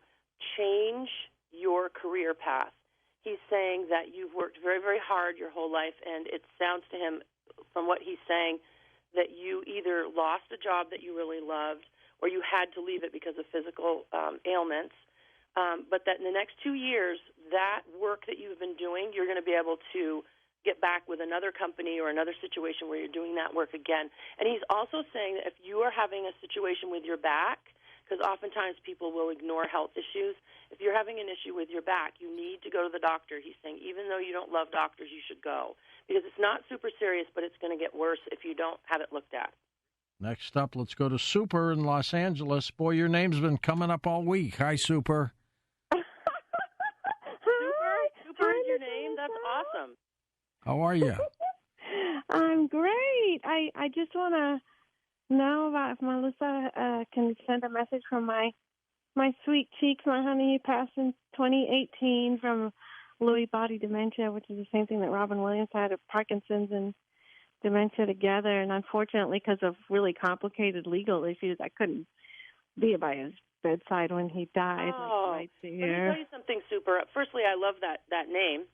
change your career path. He's saying that you've worked very, very hard your whole life, and it sounds to him, from what he's saying, that you either lost a job that you really loved or you had to leave it because of physical ailments, but that in the next 2 years, that work that you've been doing, you're going to be able to get back with another company or another situation where you're doing that work again. And he's also saying that if you are having a situation with your back, because oftentimes people will ignore health issues, if you're having an issue with your back, you need to go to the doctor. He's saying even though you don't love doctors, you should go, because it's not super serious, but it's going to get worse if you don't have it looked at. Next up, let's go to Super in Los Angeles. Boy, your name's been coming up all week. Hi, Super. Super is your name? That's awesome. How are you? I'm great. I just want to know about if Melissa can send a message from my sweet cheeks, my honey. He passed in 2018 from Lewy body dementia, which is the same thing that Robin Williams had, of Parkinson's and dementia together. And unfortunately, because of really complicated legal issues, I couldn't be by his bedside when he died. Let me tell you something, Super. Firstly, I love that name.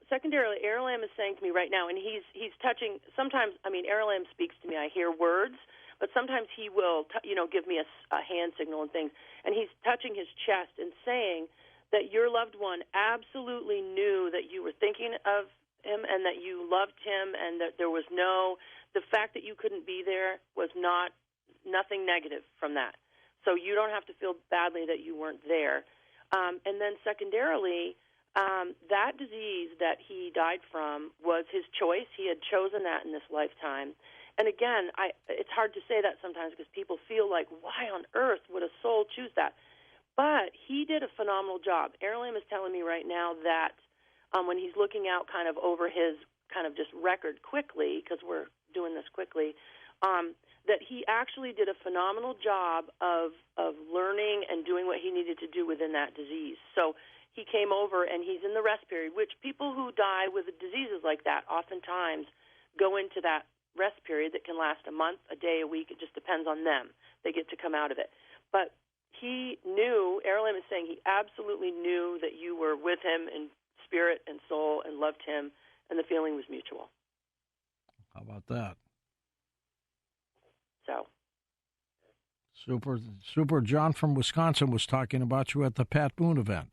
Secondarily, ARALAMB is saying to me right now, and he's touching. Sometimes, ARALAMB speaks to me. I hear words, but sometimes he will, give me a hand signal and things. And he's touching his chest and saying that your loved one absolutely knew that you were thinking of him and that you loved him, and that there was the fact that you couldn't be there was nothing negative from that. So you don't have to feel badly that you weren't there. And then secondarily, that disease that he died from was his choice. He had chosen that in this lifetime. And again, it's hard to say that sometimes because people feel like, why on earth would a soul choose that? But he did a phenomenal job. ARALAMB is telling me right now that when he's looking out kind of over his kind of just record quickly, because we're doing this quickly, that he actually did a phenomenal job of learning and doing what he needed to do within that disease. So he came over, and he's in the rest period, which people who die with diseases like that oftentimes go into that rest period that can last a month, a day, a week. It just depends on them. They get to come out of it. But he knew, ARALAMB is saying he absolutely knew that you were with him in spirit and soul and loved him, and the feeling was mutual. How about that? So. Super. John from Wisconsin was talking about you at the Pat Boone event.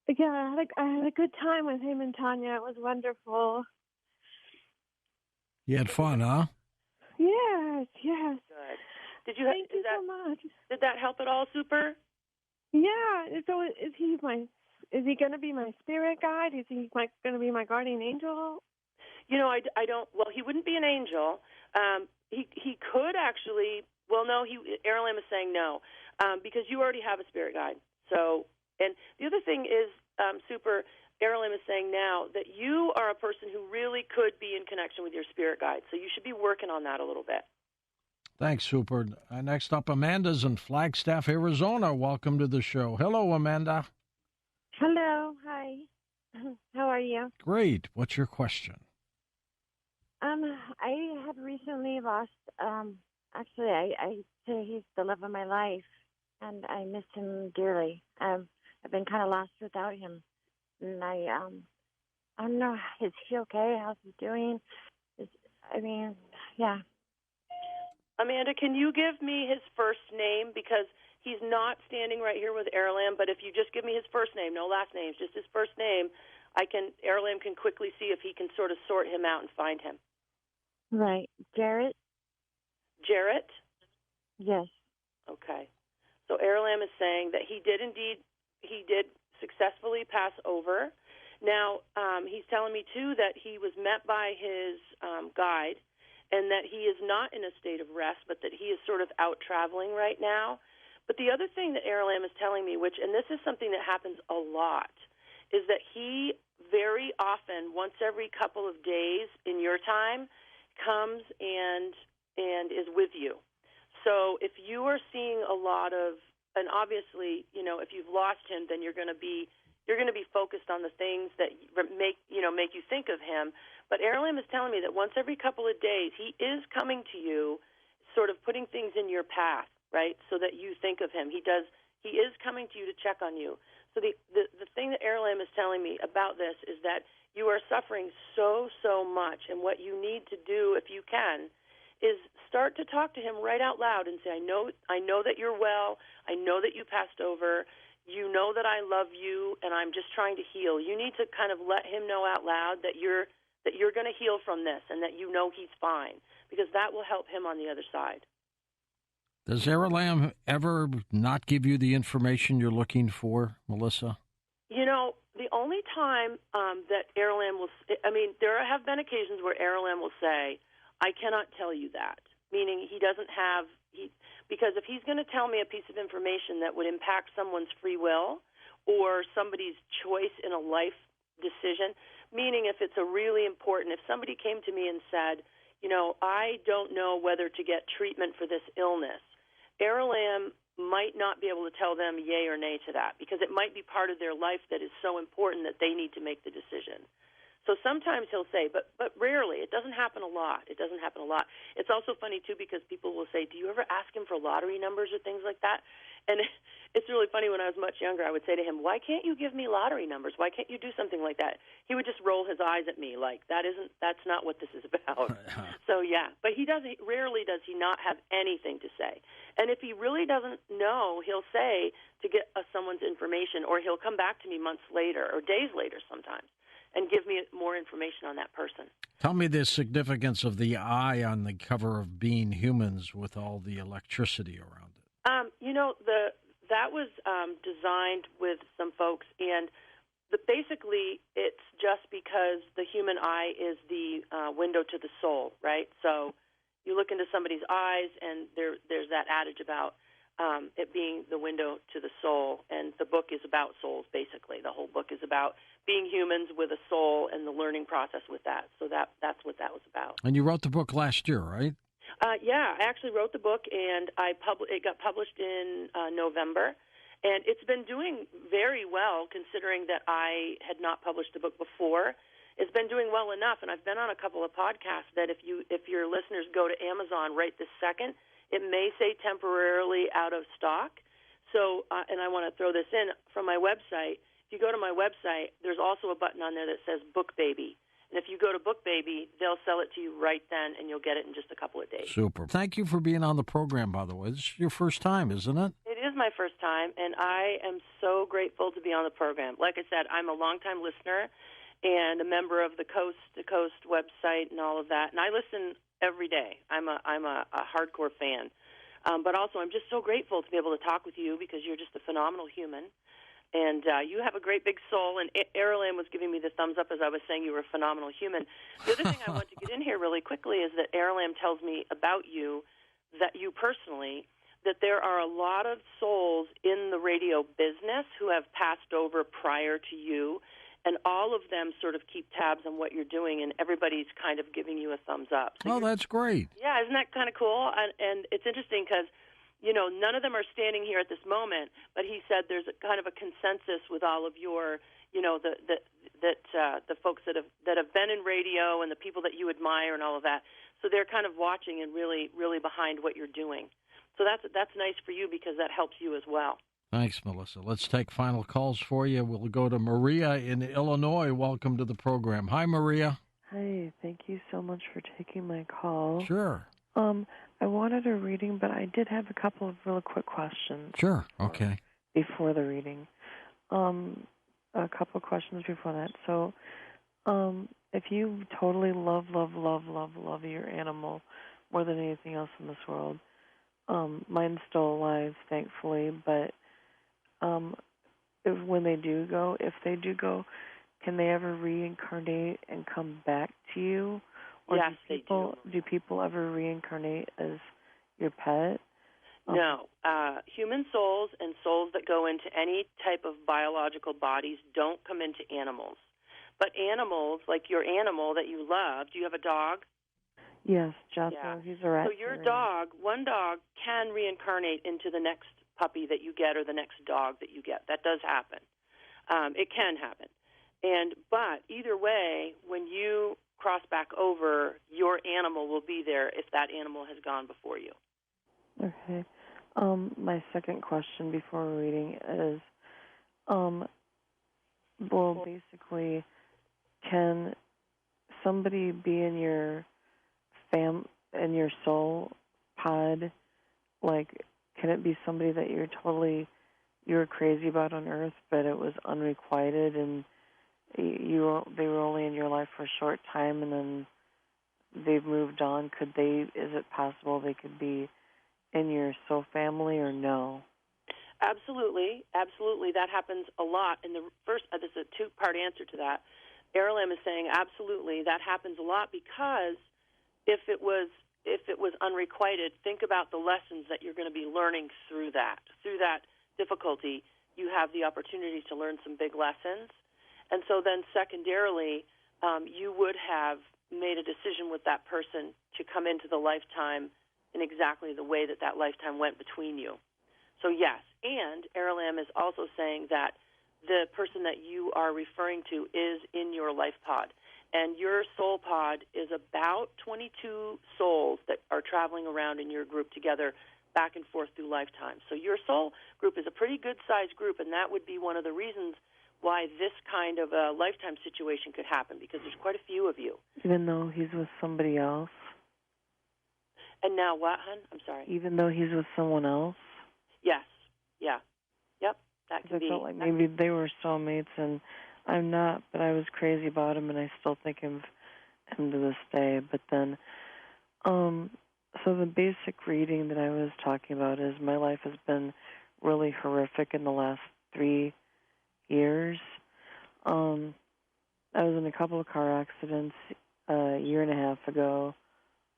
Yeah, I had a good time with him and Tanya. It was wonderful. You had fun, huh? Yes. Good. Did you? Thank you so much. Did that help at all, Super? Yeah. So is he going to be my spirit guide? Is he going to be my guardian angel? You know, I don't. Well, he wouldn't be an angel. He could actually. Well, no. ARALAMB is saying no, because you already have a spirit guide. So, and the other thing is, Super. ARALAMB is saying now that you are a person who really could be in connection with your spirit guide. So you should be working on that a little bit. Thanks, Super. Next up, Amanda's in Flagstaff, Arizona. Welcome to the show. Hello, Amanda. Hello. Hi. How are you? Great. What's your question? I had recently lost. Actually, I say he's the love of my life, and I miss him dearly. I've been kind of lost without him, and I don't know. Is he okay? How's he doing? Yeah. Amanda, can you give me his first name? Because he's not standing right here with ARALAMB, but if you just give me his first name, no last names, just his first name, ARALAMB can quickly see if he can sort of sort him out and find him. Right. Jarrett? Jarrett? Yes. Okay. So ARALAMB is saying that he did successfully pass over. Now, he's telling me, too, that he was met by his guide and that he is not in a state of rest, but that he is sort of out traveling right now. But the other thing that ARALAMB is telling me, and this is something that happens a lot, is that he very often, once every couple of days in your time, comes and is with you. So if you are seeing a lot of, and obviously, you know, if you've lost him, then you're going to be focused on the things that make you think of him. But ARALAMB is telling me that once every couple of days, he is coming to you, sort of putting things in your path, right, so that you think of him. He is coming to you to check on you. So the thing that ARALAMB is telling me about this is that you are suffering so much, and what you need to do, if you can, is start to talk to him right out loud and say, I know that you're well. I know that you passed over. You know that I love you, and I'm just trying to heal. You need to kind of let him know out loud that you're going to heal from this and that you know he's fine, because that will help him on the other side. Does ARALAMB ever not give you the information you're looking for, Melissa? You know, the only time that ARALAMB will, there have been occasions where ARALAMB will say, I cannot tell you that, meaning because if he's going to tell me a piece of information that would impact someone's free will or somebody's choice in a life decision, meaning if it's if somebody came to me and said, you know, I don't know whether to get treatment for this illness, ARALAMB might not be able to tell them yay or nay to that, because it might be part of their life that is so important that they need to make the decision. So sometimes he'll say, but rarely. It doesn't happen a lot. It's also funny, too, because people will say, do you ever ask him for lottery numbers or things like that? And it's really funny. When I was much younger, I would say to him, why can't you give me lottery numbers? Why can't you do something like that? He would just roll his eyes at me like, that's not what this is about. So, yeah. But rarely does he not have anything to say. And if he really doesn't know, he'll say to get someone's information, or he'll come back to me months later or days later sometimes and give me more information on that person. Tell me the significance of the eye on the cover of Being Humans with all the electricity around it. That was designed with some folks, and basically it's just because the human eye is the window to the soul, right? So you look into somebody's eyes, and there's that adage about it being the window to the soul, and the book is about souls, basically. The whole book is about being humans with a soul and the learning process with that. So that's what that was about. And you wrote the book last year, right? Yeah, I actually wrote the book, and it got published in November, and it's been doing very well considering that I had not published the book before. It's been doing well enough, and I've been on a couple of podcasts that if your listeners go to Amazon right this second, it may say temporarily out of stock. So, and I want to throw this in from my website. If you go to my website, there's also a button on there that says Book Baby. And if you go to Book Baby, they'll sell it to you right then, and you'll get it in just a couple of days. Super. Thank you for being on the program, by the way. This is your first time, isn't it? It is my first time, and I am so grateful to be on the program. Like I said, I'm a longtime listener and a member of the Coast to Coast website and all of that, and I listen every day. I'm a hardcore fan. But also, I'm just so grateful to be able to talk with you because you're just a phenomenal human. And you have a great big soul. And ARALAMB was giving me the thumbs up as I was saying you were a phenomenal human. The other thing I want to get in here really quickly is that ARALAMB tells me about you, that you personally, that there are a lot of souls in the radio business who have passed over prior to you, and all of them sort of keep tabs on what you're doing, and everybody's kind of giving you a thumbs up. So that's great. Yeah, isn't that kind of cool? And it's interesting because, none of them are standing here at this moment, but he said there's a kind of a consensus with all of your, the folks that have been in radio and the people that you admire and all of that. So they're kind of watching and really, really behind what you're doing. So that's nice for you because that helps you as well. Thanks, Melissa. Let's take final calls for you. We'll go to Maria in Illinois. Welcome to the program. Hi, Maria. Hi, thank you so much for taking my call. Sure. I wanted a reading, but I did have a couple of really quick questions. Sure, okay. Before the reading. A couple of questions before that. So, if you totally love your animal more than anything else in this world, mine's still alive, thankfully, but if they do go, can they ever reincarnate and come back to you? Or yes, they do. Do people ever reincarnate as your pet? No. Human souls and souls that go into any type of biological bodies don't come into animals. But animals, like your animal that you love, do you have a dog? Yes, Jethro. Yeah. He's a rat. So your dog, one dog can reincarnate into the next puppy that you get or the next dog that you get. That does happen. It can happen. But either way, when you cross back over, your animal will be there if that animal has gone before you. Okay. My second question before reading is, basically, can somebody be in your in your soul pod? Like, can it be somebody that you were crazy about on Earth, but it was unrequited, and they were only in your life for a short time, and then they've moved on? Is it possible they could be in your soul family, or no? Absolutely. That happens a lot. In the first, this is a two-part answer to that. ARALAMB is saying absolutely that happens a lot because if it was unrequited, think about the lessons that you're going to be learning through that difficulty. You have the opportunity to learn some big lessons. And so then secondarily, you would have made a decision with that person to come into the lifetime in exactly the way that lifetime went between you. So yes, and ARALAMB is also saying that the person that you are referring to is in your life pod. And your soul pod is about 22 souls that are traveling around in your group together back and forth through lifetime. So your soul group is a pretty good-sized group, and that would be one of the reasons why this kind of a lifetime situation could happen, because there's quite a few of you. Even though he's with somebody else? And now what, hon? I'm sorry. Even though he's with someone else? Yes. Yeah. Yep. That can be. I felt like maybe they were soulmates, and I'm not, but I was crazy about him, and I still think of him to this day. But then, so the basic reading that I was talking about is my life has been really horrific in the last 3 years. I was in a couple of car accidents a year and a half ago.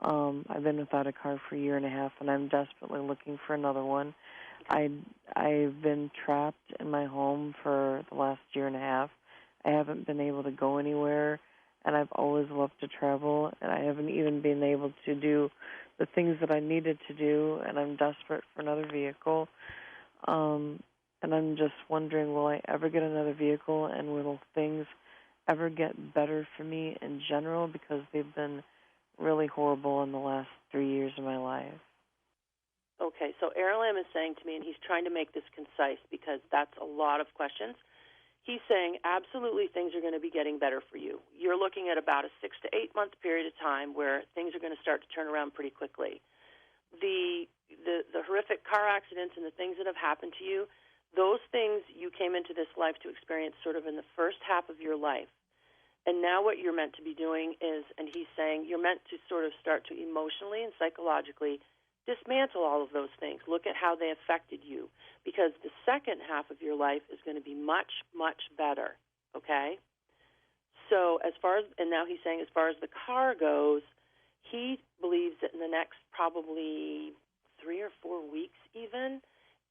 I've been without a car for a year and a half, and I'm desperately looking for another one. I've been trapped in my home for the last year and a half. I haven't been able to go anywhere, and I've always loved to travel, and I haven't even been able to do the things that I needed to do, and I'm desperate for another vehicle. And I'm just wondering, will I ever get another vehicle, and will things ever get better for me in general, because they've been really horrible in the last 3 years of my life. Okay, so ARALAMB is saying to me, and he's trying to make this concise because that's a lot of questions. He's saying absolutely things are going to be getting better for you. You're looking at about a 6 to 8 month period of time where things are going to start to turn around pretty quickly. The horrific car accidents and the things that have happened to you, those things you came into this life to experience sort of in the first half of your life. And now what you're meant to be doing is, and he's saying, you're meant to sort of start to emotionally and psychologically dismantle all of those things. Look at how they affected you, because the second half of your life is going to be much, much better, okay? So and now he's saying as far as the car goes, he believes that in the next probably 3 or 4 weeks even,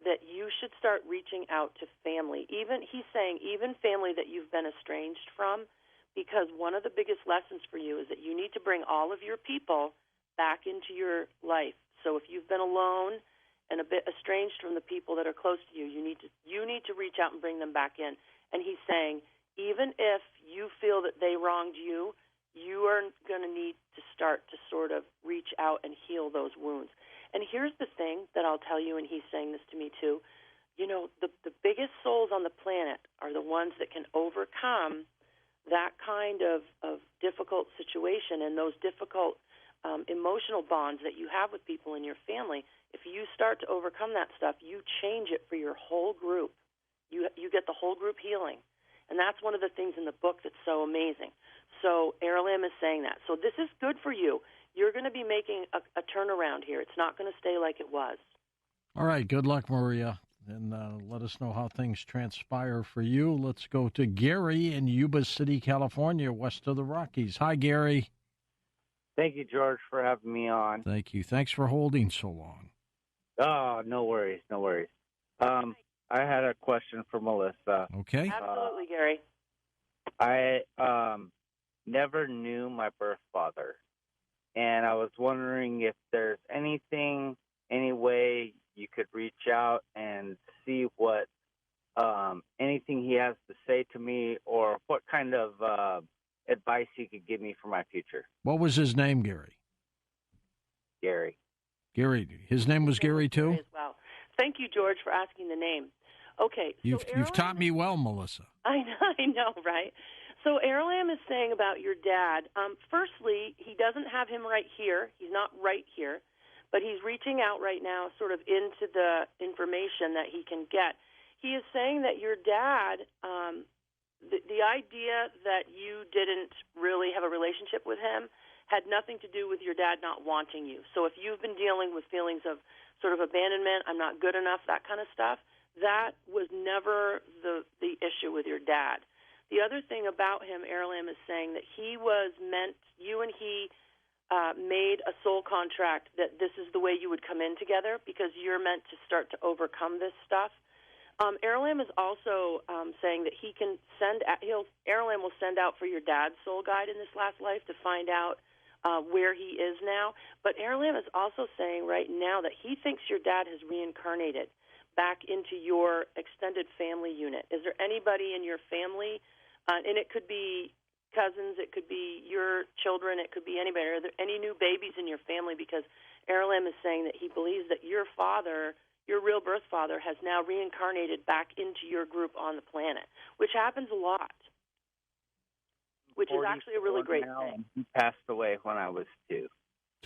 that you should start reaching out to family. He's saying even family that you've been estranged from, because one of the biggest lessons for you is that you need to bring all of your people back into your life. So if you've been alone and a bit estranged from the people that are close to you, you need to reach out and bring them back in. And he's saying even if you feel that they wronged you, you are going to need to start to sort of reach out and heal those wounds. And here's the thing that I'll tell you, and he's saying this to me too, the biggest souls on the planet are the ones that can overcome that kind of difficult situation and those difficult emotional bonds that you have with people in your family. If you start to overcome that stuff, you change it for your whole group. You get the whole group healing. And that's one of the things in the book that's so amazing. So ARALAMB is saying that. So this is good for you. You're going to be making a turnaround here. It's not going to stay like it was. All right. Good luck, Maria. And let us know how things transpire for you. Let's go to Gary in Yuba City, California, west of the Rockies. Hi, Gary. Thank you, George, for having me on. Thank you. Thanks for holding so long. Oh, no worries, no worries. I had a question for Melissa. Okay. Absolutely, Gary. I never knew my birth father, and I was wondering if there's any way you could reach out and see what anything he has to say to me, or what kind of advice he could give me for my future. What was his name, Gary? Gary. Gary. His name was Gary, too? As well. Thank you, George, for asking the name. Okay. So You've taught me well, Melissa. I know, right? So ARALAMB is saying about your dad. Firstly, he doesn't have him right here. He's not right here. But he's reaching out right now sort of into the information that he can get. He is saying that your dad, the idea that you didn't really have a relationship with him had nothing to do with your dad not wanting you. So if you've been dealing with feelings of sort of abandonment, I'm not good enough, that kind of stuff, that was never the issue with your dad. The other thing about him, ARALAMB is saying that he was meant, you and he made a soul contract that this is the way you would come in together because you're meant to start to overcome this stuff. ARALAMB is also saying that ARALAMB will send out for your dad's soul guide in this last life to find out where he is now. But ARALAMB is also saying right now that he thinks your dad has reincarnated back into your extended family unit. Is there anybody in your family, and it could be cousins, it could be your children, it could be anybody. Are there any new babies in your family? Because ARALAMB is saying that he believes that your father, your real birth father, has now reincarnated back into your group on the planet, which happens a lot, which is actually a really great thing. He passed away when I was 2.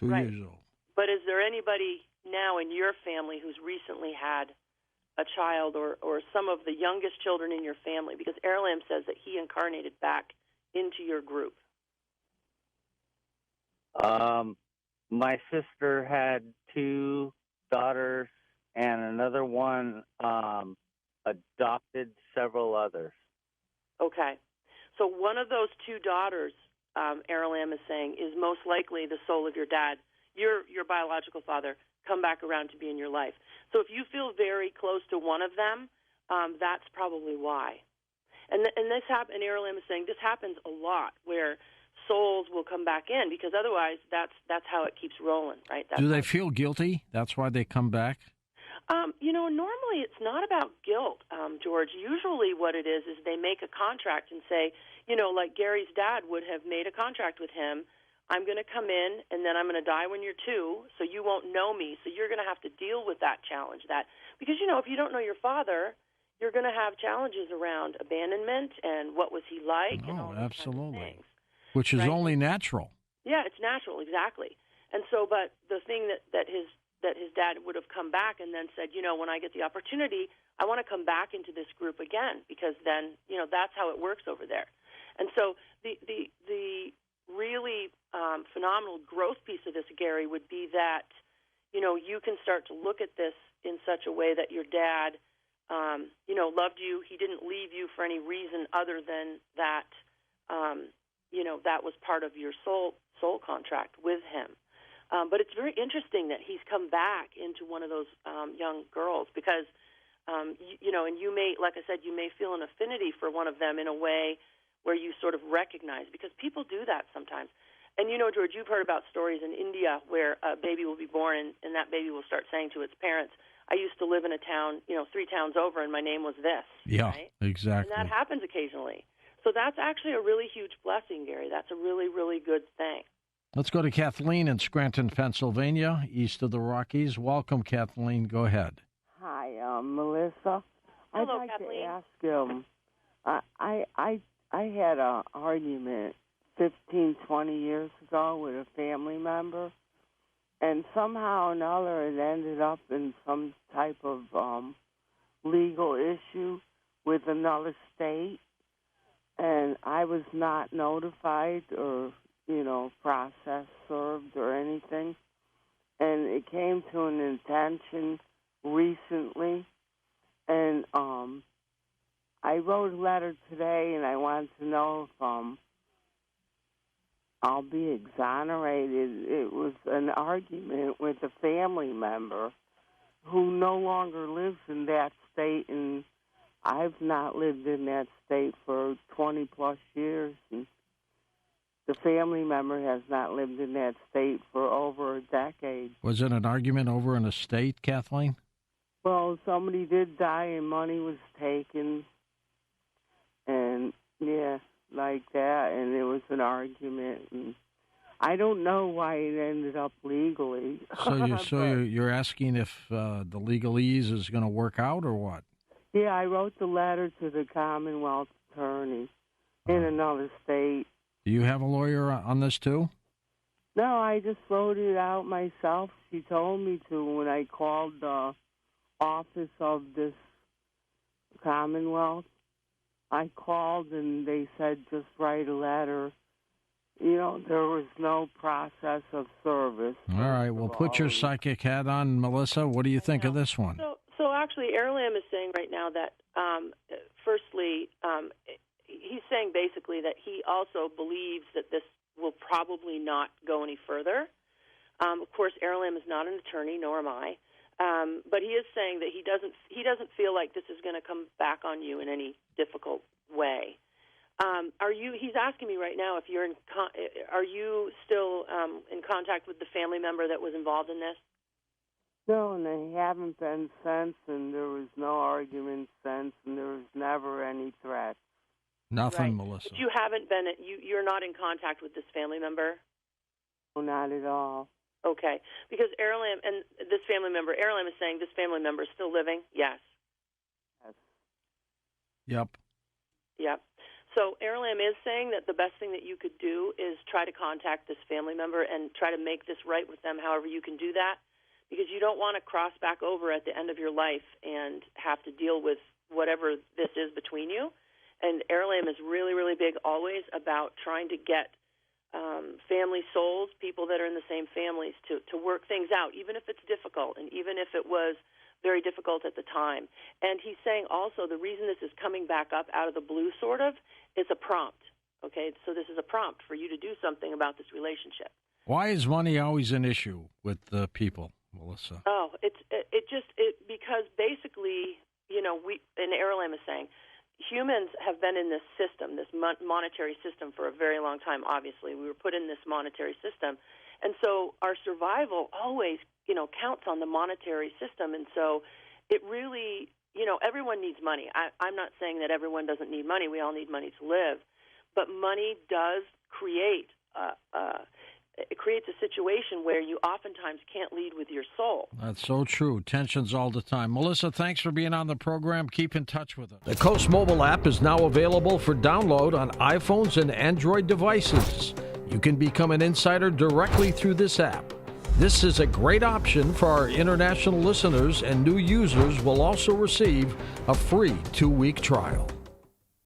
2 Right. years old. But is there anybody now in your family who's recently had a child or some of the youngest children in your family? Because ARALAMB says that he incarnated back into your group. My sister had 2 daughters, and another one adopted several others. Okay. So one of those 2 daughters, ARALAMB is saying, is most likely the soul of your dad, your biological father, come back around to be in your life. So if you feel very close to one of them, that's probably why. And this happen. ARALAMB is saying this happens a lot, where souls will come back in, because otherwise that's how it keeps rolling, right? Do they feel guilty? That's why they come back? Normally it's not about guilt, George. Usually what it is they make a contract and say, like Gary's dad would have made a contract with him. I'm going to come in, and then I'm going to die when you're 2, so you won't know me. So you're going to have to deal with that challenge. Because, if you don't know your father, you're going to have challenges around abandonment and what was he like and all those absolutely. kinds of things. Which is right? only natural. Yeah, it's natural, exactly. And so, but the thing that his dad would have come back and then said, when I get the opportunity, I want to come back into this group again, because then, that's how it works over there. And so the really phenomenal growth piece of this, Gary, would be that you can start to look at this in such a way that your dad, loved you. He didn't leave you for any reason other than that, that was part of your soul contract with him. But it's very interesting that he's come back into one of those young girls because, and you may, like I said, you may feel an affinity for one of them in a way where you sort of recognize, because people do that sometimes. And George, you've heard about stories in India where a baby will be born and that baby will start saying to its parents, I used to live in a town, 3 towns over, and my name was this. Yeah, right? exactly. And that happens occasionally. So that's actually a really huge blessing, Gary. That's a really, really good thing. Let's go to Kathleen in Scranton, Pennsylvania, east of the Rockies. Welcome, Kathleen. Go ahead. Hi, Melissa. Hello, I'd like Kathleen. to ask, I had an argument 15, 20 years ago with a family member, and somehow or another it ended up in some type of legal issue with another state, and I was not notified or, process served or anything, and it came to an intention recently, and I wrote a letter today, and I wanted to know if I'll be exonerated. It was an argument with a family member who no longer lives in that state, and I've not lived in that state for 20-plus years, and the family member has not lived in that state for over a decade. Was it an argument over an estate, Kathleen? Well, somebody did die and money was taken, and like that, and it was an argument, and I don't know why it ended up legally. So you're asking if the legalese is going to work out or what? Yeah, I wrote the letter to the Commonwealth attorney in another state. Do you have a lawyer on this too? No, I just wrote it out myself. She told me to when I called the office of this Commonwealth. I called and they said just write a letter. There was no process of service. All right, well, put your psychic hat on, Melissa. What do you think of this one? So actually, ARALAMB is saying right now that, firstly, he's saying basically that he also believes that this will probably not go any further. Of course, ARALAMB is not an attorney, nor am I. But he is saying that he doesn't feel like this is going to come back on you in any difficult way. He's asking me right now if are you still in contact with the family member that was involved in this? No, and they haven't been since, and there was no argument since, and there was never any threat. Nothing, Right. Melissa. But you haven't been. You're not in contact with this family member? No, not at all. Okay, because ARALAMB and this family member, ARALAMB is saying this family member is still living? Yes. Yep. Yep. So ARALAMB is saying that the best thing that you could do is try to contact this family member and try to make this right with them however you can do that, because you don't want to cross back over at the end of your life and have to deal with whatever this is between you. And ARALAMB is really, really big always about trying to get family souls, people that are in the same families, to work things out, even if it's difficult and even if it was very difficult at the time. And he's saying also the reason this is coming back up out of the blue sort of is a prompt. Okay, so this is a prompt for you to do something about this relationship. Why is money always an issue with the people, Melissa? Oh, because basically, and ARALAMB is saying, humans have been in this system, this monetary system, for a very long time, obviously. We were put in this monetary system. And so our survival always, counts on the monetary system. And so it really, everyone needs money. I'm not saying that everyone doesn't need money. We all need money to live. But money does create it creates a situation where you oftentimes can't lead with your soul. That's so true. Tensions all the time. Melissa, thanks for being on the program. Keep in touch with us. The Coast mobile app is now available for download on iPhones and Android devices. You can become an insider directly through this app. This is a great option for our international listeners, and new users will also receive a free 2-week trial.